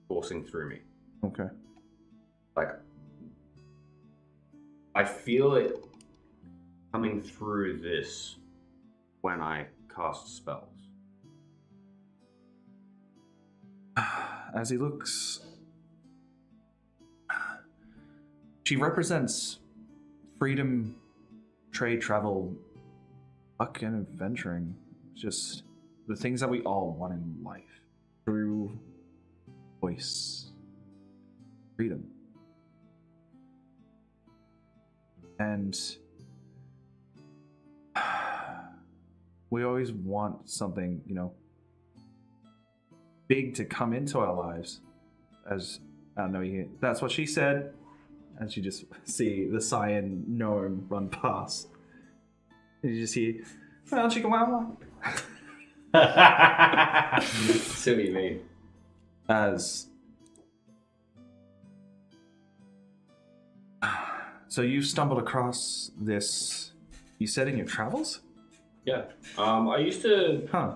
coursing through me. Okay. I feel it coming through this when I cast spells. As he looks... She represents freedom, trade, travel, luck, and adventuring. Just the things that we all want in life. True voice. Freedom. And we always want something, big to come into our lives. As, I don't know, that's what she said. And you just see the cyan gnome run past. And you just hear, "Well, chicken wow wow." Silly me. As... So you stumbled across this, you said in your travels? Yeah. I used to. Huh.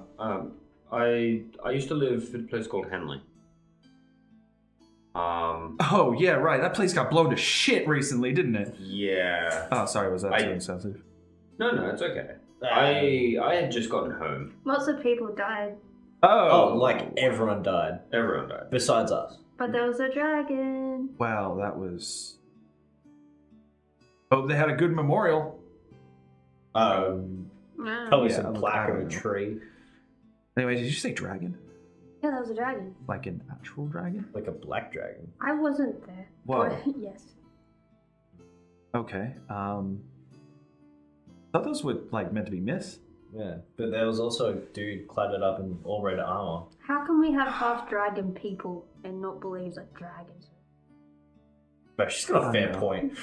I used to live in a place called Henley. Oh, yeah, right. That place got blown to shit recently, didn't it? Yeah. Oh, sorry, was that too insensitive? No, it's okay. I had just gotten home. Lots of people died. Oh, like everyone died Everyone died. besides us. But there was a dragon. Well, that was. Hope they had a good memorial. Probably Yeah, some look, plaque I on don't a know. tree, Anyway, did you say dragon? Yeah, that was a dragon. Like an actual dragon? like a black dragon. I wasn't there. Whoa. Or- yes. Okay. Thought those were like meant to be myths. Yeah, but there was also a dude cladded up in all red armor. How can we have half dragon people and not believe that dragons? But she's got a fair know. point.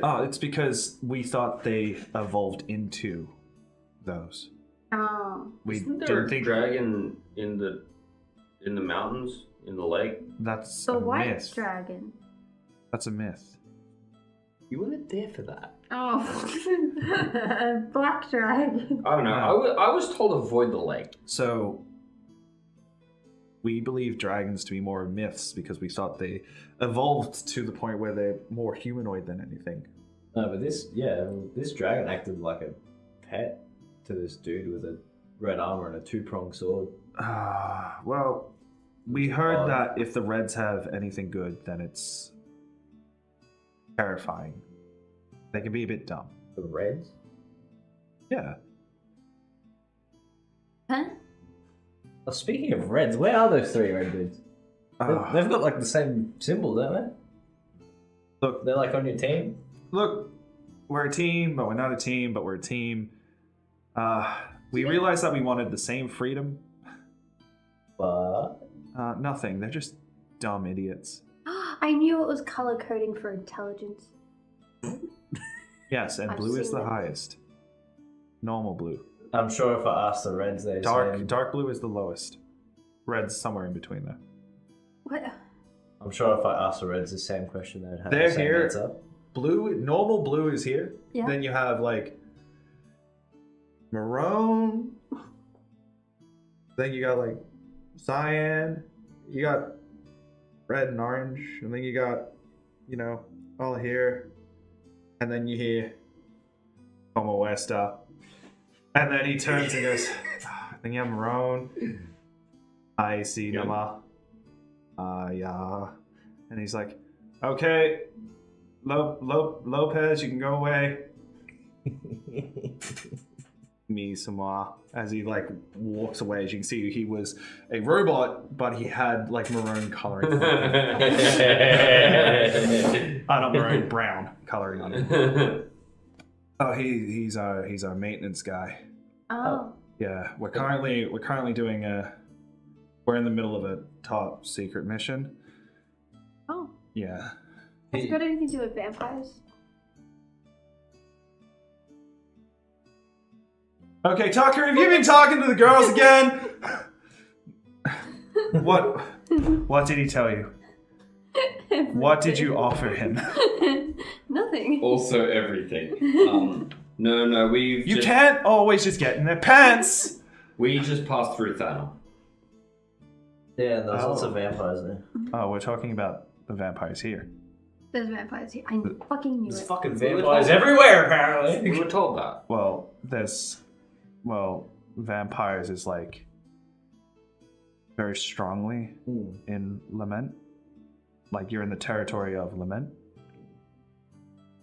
Oh, it's because we thought they evolved into those. Oh. We Isn't there didn't a think dragon in the mountains, in the lake? that's The a white myth. dragon. That's a myth. You weren't there for that. Oh. Black dragon. I don't know. I was told avoid the lake. So we believe dragons to be more myths because we thought they evolved to the point where they're more humanoid than anything. No, but this dragon acted like a pet to this dude with a red armor and a two-pronged sword. Well, we heard Odd. that if the Reds have anything good, then it's terrifying. They can be a bit dumb. The Reds? Yeah. Huh? Oh, speaking of Reds, where are those three red dudes? They've got like the same symbol, don't they? Look, They're like on your team? Look, we're a team, but we're not a team, but we're a team. We realized that we wanted the same freedom. But Nothing. They're just dumb idiots. I knew it was color coding for intelligence. Yes, and I've blue is seen the them. highest. Normal blue. I'm sure if I asked the Reds, they'd say... Dark blue is the lowest. Red's somewhere in between there. What? I'm sure if I asked the Reds the same question, they'd have They're the same here. answer. Normal blue is here. Yeah. Then you have like maroon. Then you got like cyan. You got red and orange. And then you got, all here. And then you hear Como Westa. And then he turns and goes, then you have maroon. I see Yeah. Nama. Yeah. And he's like, okay, Lopez, you can go away. Me some more. As he like walks away, as you can see, he was a robot, but he had like maroon coloring. Not maroon, brown coloring on him. Oh, he's our maintenance guy. Oh. Yeah, we're currently doing we're in the middle of a top secret mission. Oh. Yeah. Has it got anything to do with vampires? Okay, Tucker, have you been talking to the girls again? What did he tell you? What did you offer him? Nothing. Also everything. No, You can't always just get in their pants. we just passed through Thanos. Yeah, there's lots Oh. of vampires there. Oh, we're talking about the vampires here. There's vampires here. I fucking knew There's it. fucking We were vampires told- everywhere, apparently. We were told that. Well, vampires is like very strongly in Lament. Like you're in the territory of Lament.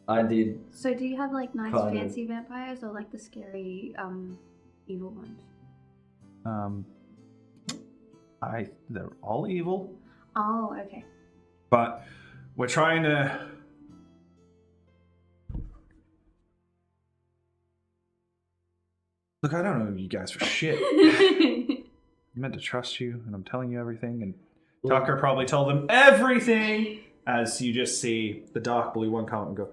I did. So do you have like nice Kind of. fancy vampires or like the scary evil ones? They're all evil, Oh, okay. but we're trying to. Look, I don't know you guys for shit. I'm meant to trust you, and I'm telling you everything. And Tucker probably told them everything, as you just see the dark blue one come up and go.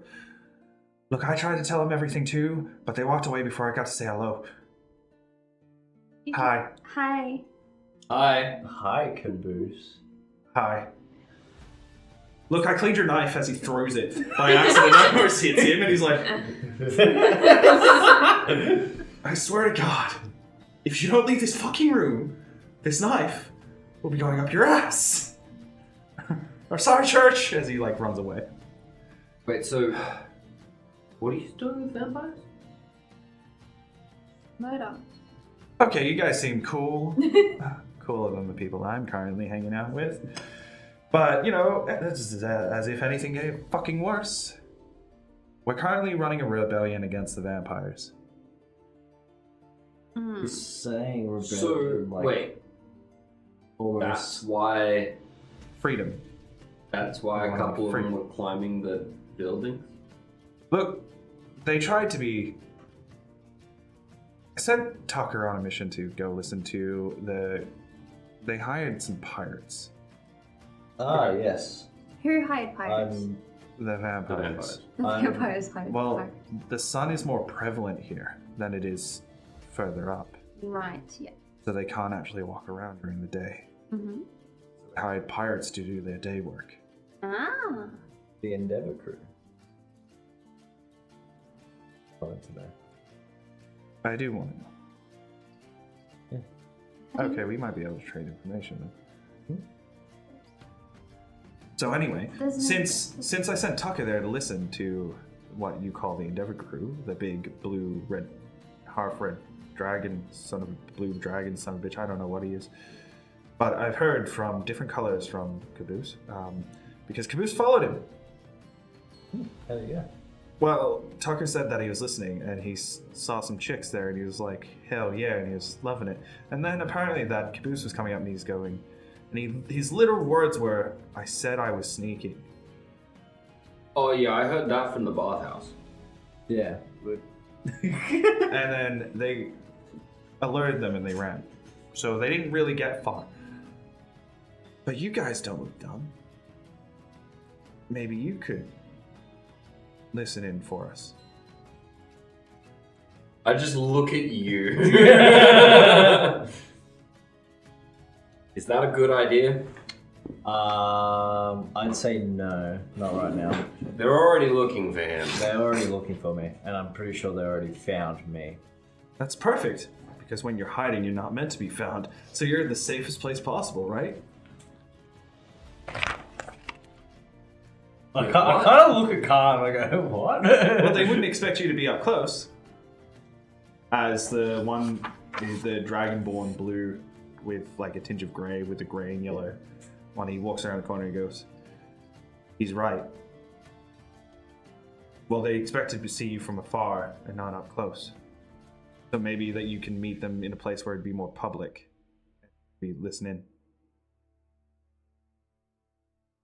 Look, I tried to tell them everything too, but they walked away before I got to say hello. Hi. Hi. Hi. Hi, Caboose. Hi. Look, I cleaned your knife as he throws it by accident. That horse hits him, and he's like, I swear to God, if you don't leave this fucking room, this knife will be going up your ass. Or sorry, church, as he like runs away. Wait, so what are you doing with vampires? Murder. Okay, you guys seem cool. Cooler than the people I'm currently hanging out with. But, you know, it's as if anything get fucking worse. We're currently running a rebellion against the vampires. You're saying rebellion, So, like, wait. almost. That's why Freedom. a couple of them were climbing the buildings? Look, they tried to be... I sent Tucker on a mission to go listen to the... They hired some pirates. Ah, yes. Who hired pirates? The vampires. The I'm- vampires hired Well, pirates. the sun is more prevalent here than it is further up. Right, yeah. So they can't actually walk around during the day. Mm-hmm. They hired pirates to do their day work. Ah. The Endeavour crew. Wanted to know. I do want to know. Okay, we might be able to trade information then. So anyway, There's no- since I sent Tucker there to listen to what you call the Endeavour crew, the big blue red, half red dragon, son of a blue dragon, son of a bitch, I don't know what he is. But I've heard from different colors from Caboose, because Caboose followed him. Hell yeah. Well, Tucker said that he was listening and he saw some chicks there and he was like, hell yeah, and he was loving it. And then apparently that Caboose was coming up and he's going, and his literal words were, I said I was sneaking. Oh yeah, I heard that from the bathhouse. Yeah. And then they alerted them and they ran. So they didn't really get far. But you guys don't look dumb. Maybe you could listen in for us. I just look at you. Is that a good idea? I'd say no, not right now. They're already looking for him. They're already looking for me, and I'm pretty sure they already found me. That's perfect. Because when you're hiding, you're not meant to be found. So you're in the safest place possible, right? I kind of look at Khan and I go, what? Well, they wouldn't expect you to be up close. As the dragonborn blue with like a tinge of grey with the grey and yellow. When he walks around the corner, he goes, he's right. Well, they expected to see you from afar and not up close. So maybe that you can meet them in a place where it'd be more public. Be listen in.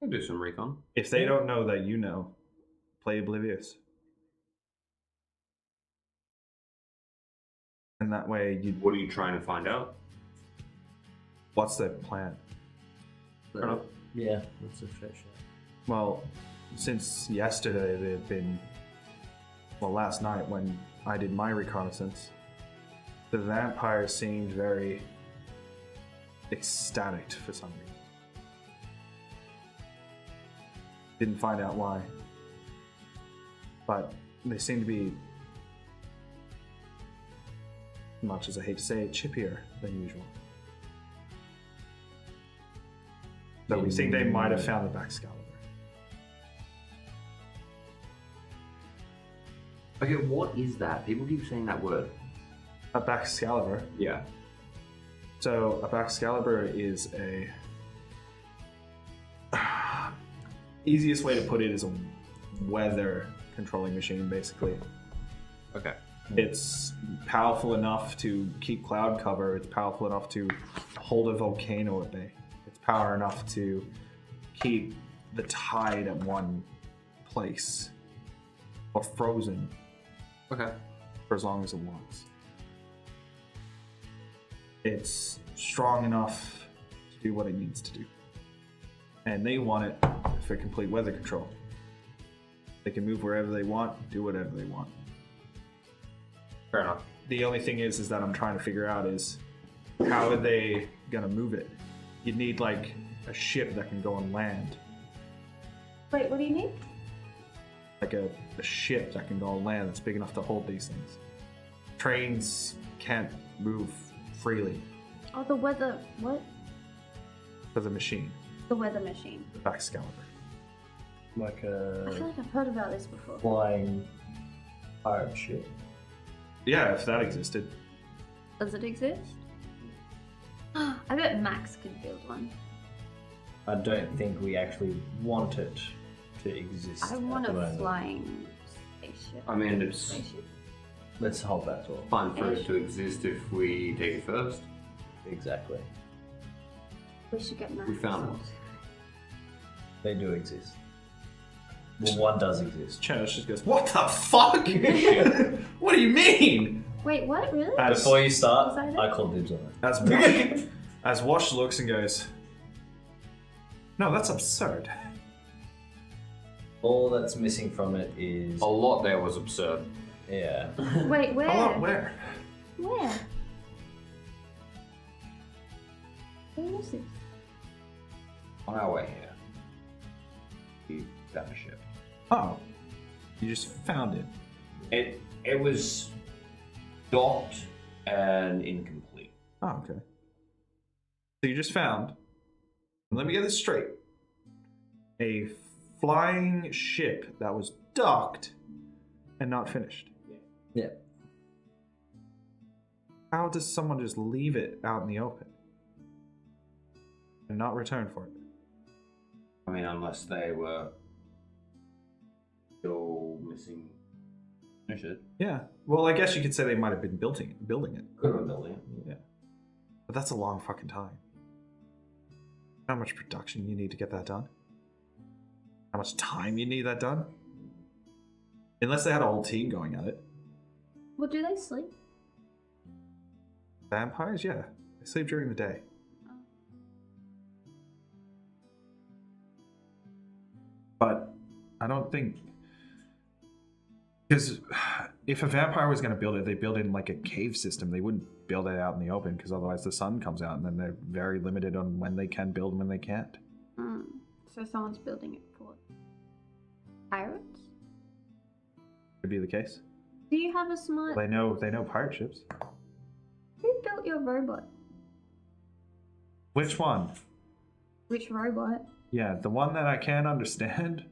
We'll do some recon. If they don't know that you know, play oblivious. And that way, What are you trying to find out? what's their plan? I don't know. Yeah, that's a fair shot. Well, since yesterday, they've been. Well, last night when I did my reconnaissance, the vampires seemed very ecstatic for some reason. Didn't find out why. But they seem to be, much as I hate to say it, chippier than usual. So we think they might have found the Backscalibur. Okay, what is that? People keep saying that word. A Backscalibur. Yeah. So a Backscalibur is a easiest way to put it is a weather controlling machine, basically. Okay. It's powerful enough to keep cloud cover. It's powerful enough to hold a volcano at bay. It's power enough to keep the tide at one place or frozen Okay. for as long as it wants. It's strong enough to do what it needs to do. And they want it for complete weather control. They can move wherever they want, do whatever they want. Fair enough. The only thing is that I'm trying to figure out is how are they gonna move it? You'd need like a ship that can go on land. Wait, what do you need? Like a ship that can go on land that's big enough to hold these things. Trains can't move freely Oh, the weather. What? for the machine, The weather machine. the Backscalibur. Like I feel a like I've heard about this before. flying pirate ship. Yeah, if that existed. Does it exist? I bet Max could build one. I don't think we actually want it to exist. I at want the a moment. flying spaceship. I mean, it's Spaceship. Let's hold that thought. fine for it to exist if we take it first. Exactly. We should get Max. We found one. They do exist. Well, one does exist. Church just goes, "What the fuck? What do you mean?" Wait, what? Really? Before you start, Was I there? I call dibs on it. As Wash, as Wash looks and goes, "No, that's absurd." All that's missing from it is A lot there was absurd. yeah. Wait, where? Hello, where? Where? Where is this? On our way here, we found a ship. Oh, you just found it. It was docked and incomplete. Oh, okay. So you just found. Let me get this straight. A flying ship that was docked and not finished. Yeah. How does someone just leave it out in the open and not return for it? I mean, unless they were still missing. Finish it. Yeah. Well, I guess you could say they might have been building it. Could have been building it. Yeah. But that's a long fucking time. How much production you need to get that done? How much time you need that done? Unless they had a whole team going at it. Well, do they sleep? Vampires, yeah. They sleep during the day. But I don't think... Because if a vampire was going to build it, they'd build it in like a cave system. They wouldn't build it out in the open because otherwise the sun comes out and then they're very limited on when they can build and when they can't. So someone's building it for pirates? Could be the case. Do you have a smart... They know pirate ships. Who built your robot? Which one? Which robot? Yeah, the one that I can't understand?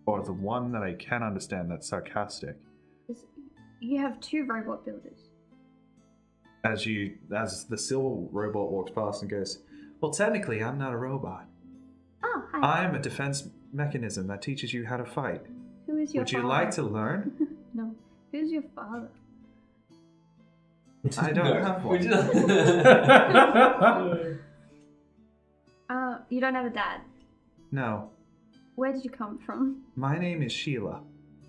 Or the one that I can understand that's sarcastic? You have two robot builders. As the silver robot walks past and goes, "Well, technically, I'm not a robot. Oh, hi. I'm a defense mechanism that teaches you how to fight. Who is your Would father? you like to learn?" No. Who's your father? I don't have one. You don't have a dad. No. Where did you come from? My name is Sheila.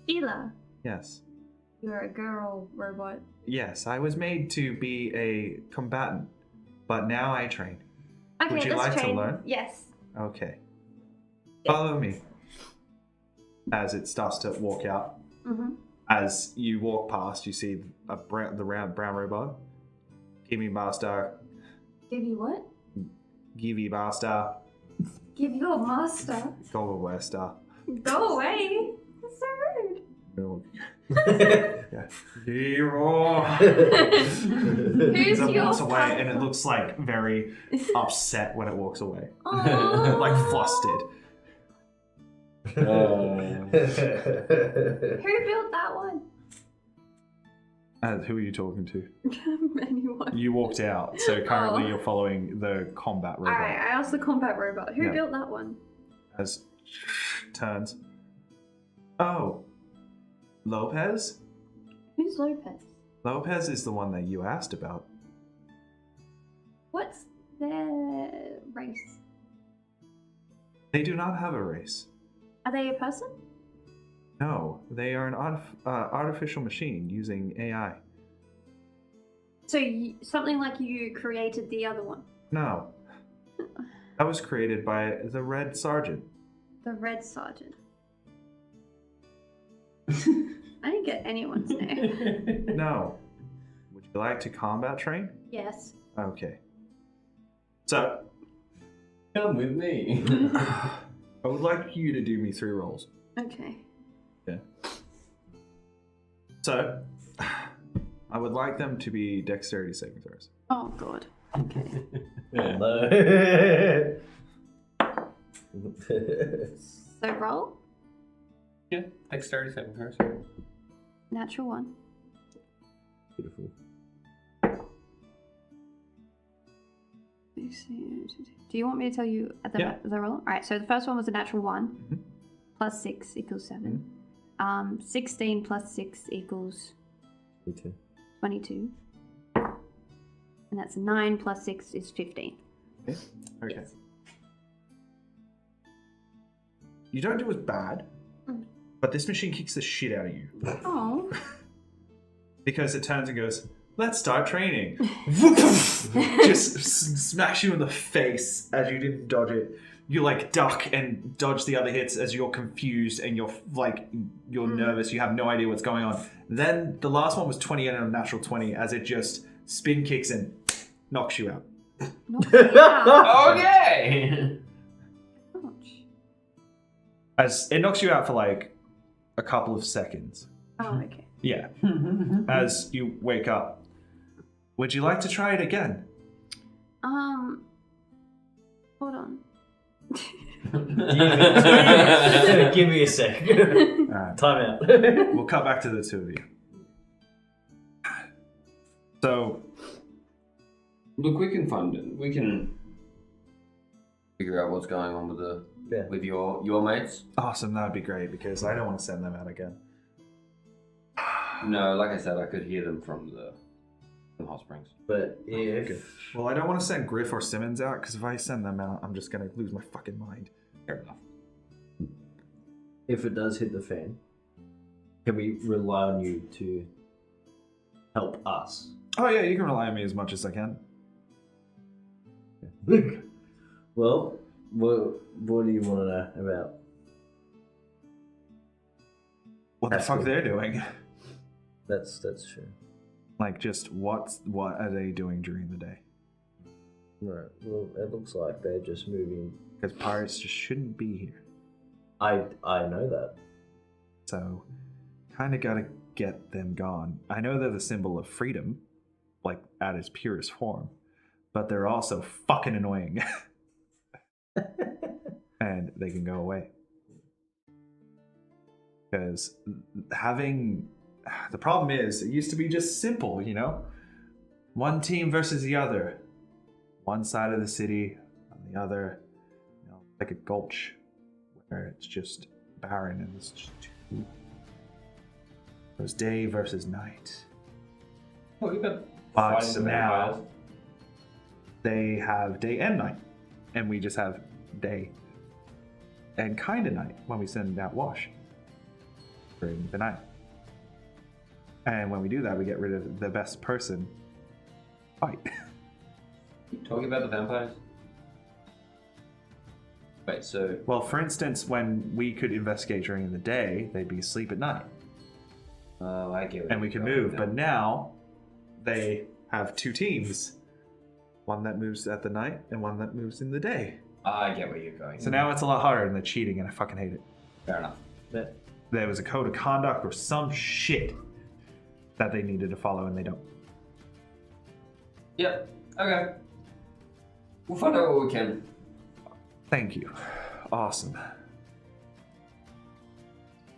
Sheila. Yes. You're a girl robot. Yes, I was made to be a combatant, but now I train. Okay, Would you let's like to train. learn? Yes. Okay. Follow me. As it starts to walk out. Mm-hmm. As you walk past, you see the round brown robot. Give me master. Give you what? Give me master. Give your master. Go away, star. Go away. That's so rude. Yeah. Hero. Who's It your walks away father? and it looks like very upset when it walks away. Aw. Like flustered. Who built that one? Who are you talking to? Anyone. You walked out, so currently Oh. you're following the combat robot. Alright, I asked the combat robot. Who Yeah. built that one? As turns. Oh. Lopez? Who's Lopez? Lopez is the one that you asked about. What's their race? They do not have a race. Are they a person? No, they are an artificial machine using AI. So something like you created the other one. No. That was created by the Red Sergeant. The Red Sergeant. I didn't get anyone's name. No. Would you like to combat train? Yes. Okay. So, Come with me. I would like you to do me 3 rolls. Okay. Yeah. So, I would like them to be dexterity saving throws. Oh god. Okay. No. So roll. Yeah, dexterity saving throws. Natural 1. Beautiful. Do you want me to tell you at the roll? Alright, so the first one was a natural 1. Plus 6 equals 7. 16 plus 6 equals 22. And that's 9 plus 6 is 15. Okay. You don't do as bad, but this machine kicks the shit out of you. Oh. Because it turns and goes, let's start training. Just smacks you in the face as you didn't dodge it. You like duck and dodge the other hits as you're confused and you're nervous. You have no idea what's going on. Then the last one was 20 and a natural 20 as it just spin kicks and knocks you out. Okay. As it knocks you out for like a couple of seconds. Oh, okay. Yeah. As you wake up. Would you like to try it again? Hold on. Give me a sec. Time out. We'll cut back to the two of you. So, Look, we can figure out what's going on with your mates. awesome, that would be great because I don't want to send them out again. No, like I said, I could hear them from the hot springs. But if Well, I don't want to send Griff or Simmons out because if I send them out, I'm just going to lose my fucking mind. Fair enough. if it does hit the fan, can we rely on you to help us? Oh yeah, you can rely on me as much as I can. Well, what do you want to know about? What the That's fuck good. they're doing? That's true. Like, just what are they doing during the day? Right. Well, it looks like they're just moving. Because pirates just shouldn't be here. I know that. So, kind of gotta get them gone. I know they're the symbol of freedom, like at its purest form, but they're also fucking annoying. And they can go away. Because the problem is, it used to be just simple, you know? One team versus the other. One side of the city, on the other, you know, like a gulch where it's just barren and it's just two. It was day versus night. Oh, you got But fighting the now vampires. they have day and night, and we just have day and kind of night when we send out wash during the night. And when we do that, we get rid of the best person fight. You talking about the vampires? Wait, so Well, for instance, when we could investigate during the day, they'd be asleep at night, I get what and we you're can going move. with But now. now they have two teams, one that moves at the night and one that moves in the day. I get where you're going. So now it's a lot harder, and they're cheating, and I fucking hate it. Fair enough. But There was a code of conduct or some shit that they needed to follow, and they don't. Yep. Okay. We'll find out what we can. Thank you. Awesome.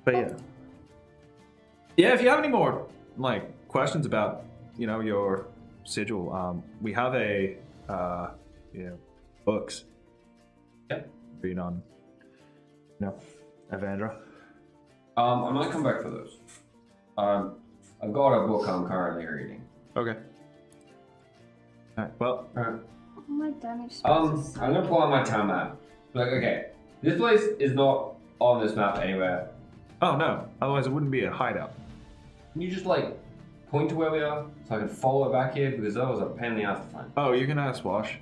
But yeah. Yeah, if you have any more like questions about, you know, your sigil, we have a books. Yep. Read on, you know, Evandra. I might come back for those. I've got a book I'm currently reading. Okay. Alright, well, Alright. Oh, my damage. I'm gonna pull out my town map. Like, okay, this place is not on this map anywhere. oh no, otherwise it wouldn't be a hideout. Can you just like point to where we are so I can follow it back here, because that was a pain in the ass to find. Oh, you can ask Wash.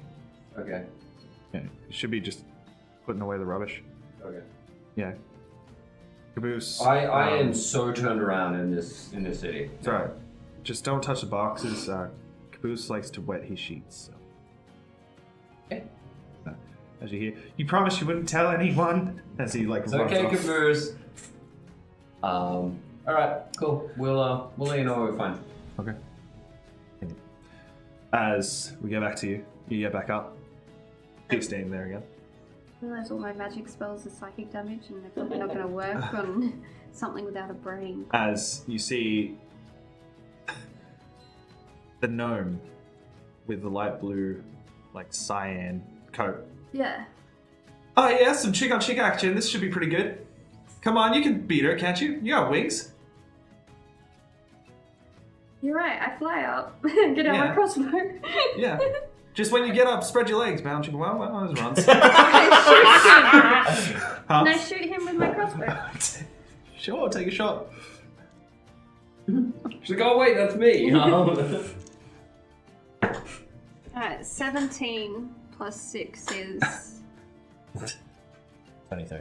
Okay. Yeah, it should be just putting away the rubbish. Okay. Yeah. Caboose. I am so turned around in this city. It's alright. Just don't touch the boxes. Caboose likes to wet his sheets. So. Okay. As you hear, you promised you wouldn't tell anyone. As he like It's runs okay, off. Caboose. All right, cool. We'll let you know what we find. Okay. As we get back to you, you get back up. Keep staying there again. I realize all my magic spells are psychic damage and they're probably not going to work on something without a brain. As you see the gnome with the light blue like cyan coat. Yeah. Oh yeah, some chick on chick action. This should be pretty good. Come on, you can beat her, can't you? You got wings. You're right, I fly up. Get out my Yeah. crossbow. Yeah. Just when you get up, spread your legs, bound chicken. Well, it runs. Can I shoot him? Huh? Can I shoot him with my crossbow? Sure, take a shot. She's like, oh wait, that's me. Alright, 17 plus 6 is... 23.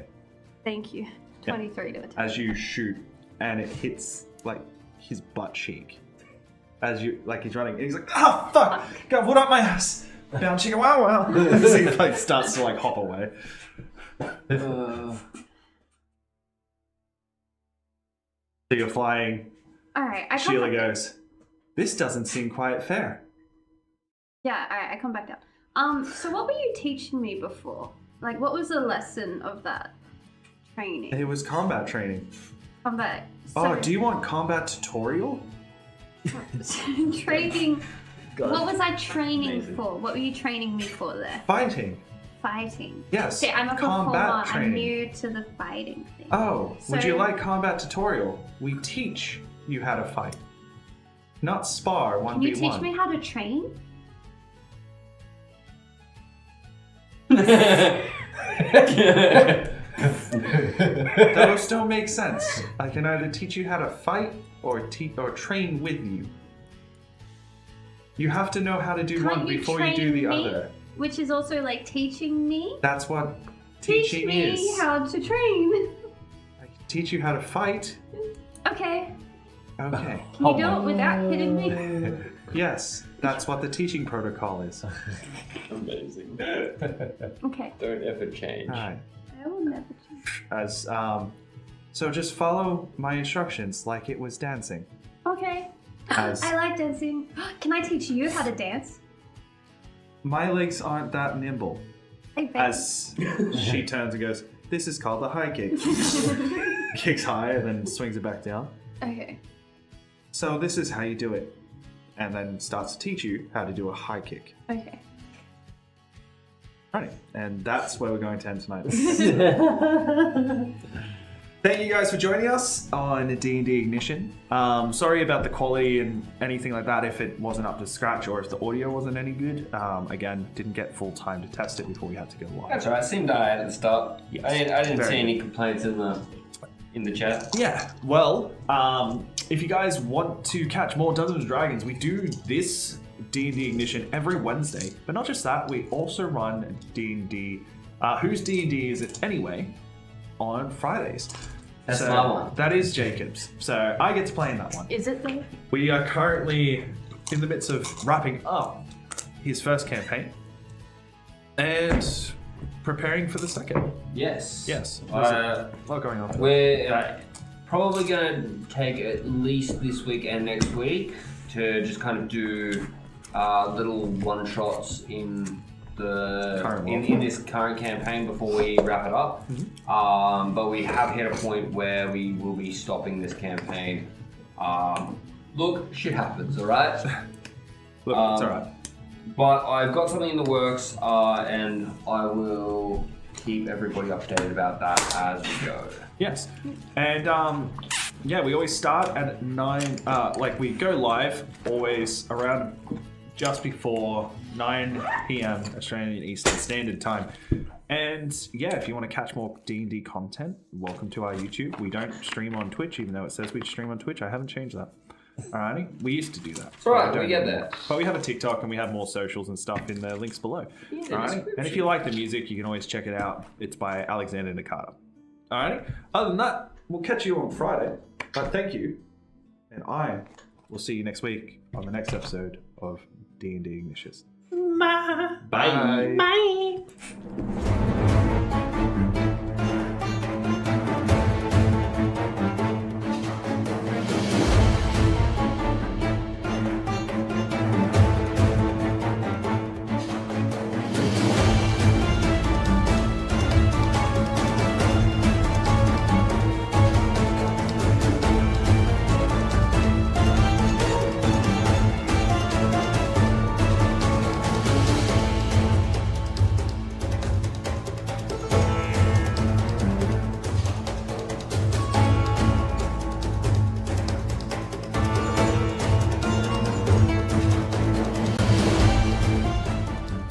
Thank you. 23 to attack. As you shoot, and it hits like his butt cheek. As you like, he's running, and he's like, "Ah, fuck! Got wood up my ass!" Down, chicken, wow, wow. As he like starts to like hop away. So you're flying. Alright, I come Sheila back down. goes, "This doesn't seem quite fair." Yeah, alright, I come back down. So what were you teaching me before? Like, what was the lesson of that training? It was combat training. Combat. Oh, do you want combat tutorial? Training. God. What was I training Amazing. for? What were you training me for there? Fighting. Fighting. Yes. See, I'm a combat performer. training. I'm new to the fighting thing. Oh, would you So- like combat tutorial? We teach you how to fight. Not spar 1v1. Can you teach me how to train? Those don't make sense. I can either teach you how to fight or train with you. You have to know how to do Can't one you before you do train the me? other. Which is also like teaching me. That's what Teach teaching me is. how to train. I can teach you how to fight. Okay. Okay. Can you do it without hitting me? Yes, that's what the teaching protocol is. Amazing. Okay. Don't ever change. Alright. I will never change. As so just follow my instructions like it was dancing. Okay. As- I like dancing. Can I teach you how to dance? My legs aren't that nimble. I bet. As she turns and goes, "This is called the high kick." Kicks high and then swings it back down. Okay. So this is how you do it. And then starts to teach you how to do a high kick. Okay. Right. And that's where we're going to end tonight. Thank you guys for joining us on D&D Ignition. Sorry about the quality and anything like that if it wasn't up to scratch or if the audio wasn't any good. Again, didn't get full time to test it before we had to go live. That's alright. Seemed alright at the start. Yes. I didn't Very see any good. complaints in the chat. Yeah, well, if you guys want to catch more Dungeons & Dragons, we do this D&D Ignition every Wednesday. But not just that, we also run D&D, Whose D&D Is It Anyway, on Fridays. That's So my one. That is Jacob's. So I get to play in that one. Is it though? We are currently in the midst of wrapping up his first campaign and preparing for the second. Yes. Yes, there's a lot going on. We're probably going to take at least this week and next week to just kind of do little one shots in the Current in this current campaign before we wrap it up. But we have hit a point where we will be stopping this campaign. Look, shit happens, all right. Look, it's alright. But I've got something in the works, and I will keep everybody updated about that as we go. Yes. And yeah, we always start at 9, like we go live always around just before 9 p.m. Australian Eastern Standard Time. And yeah, if you want to catch more D&D content, welcome to our YouTube. We don't stream on Twitch, even though it says we stream on Twitch. I haven't changed that. Alrighty? We used to do that. It's alright, but we don't get anymore. there. But we have a TikTok and we have more socials and stuff in the links below. Yeah, Alrighty? And if you like the music, you can always check it out. It's by Alexander Nakata. Alrighty? Other than that, we'll catch you on Friday. But thank you. And I will see you next week on the next episode of D&D Ignitions. Bye. Bye. Bye.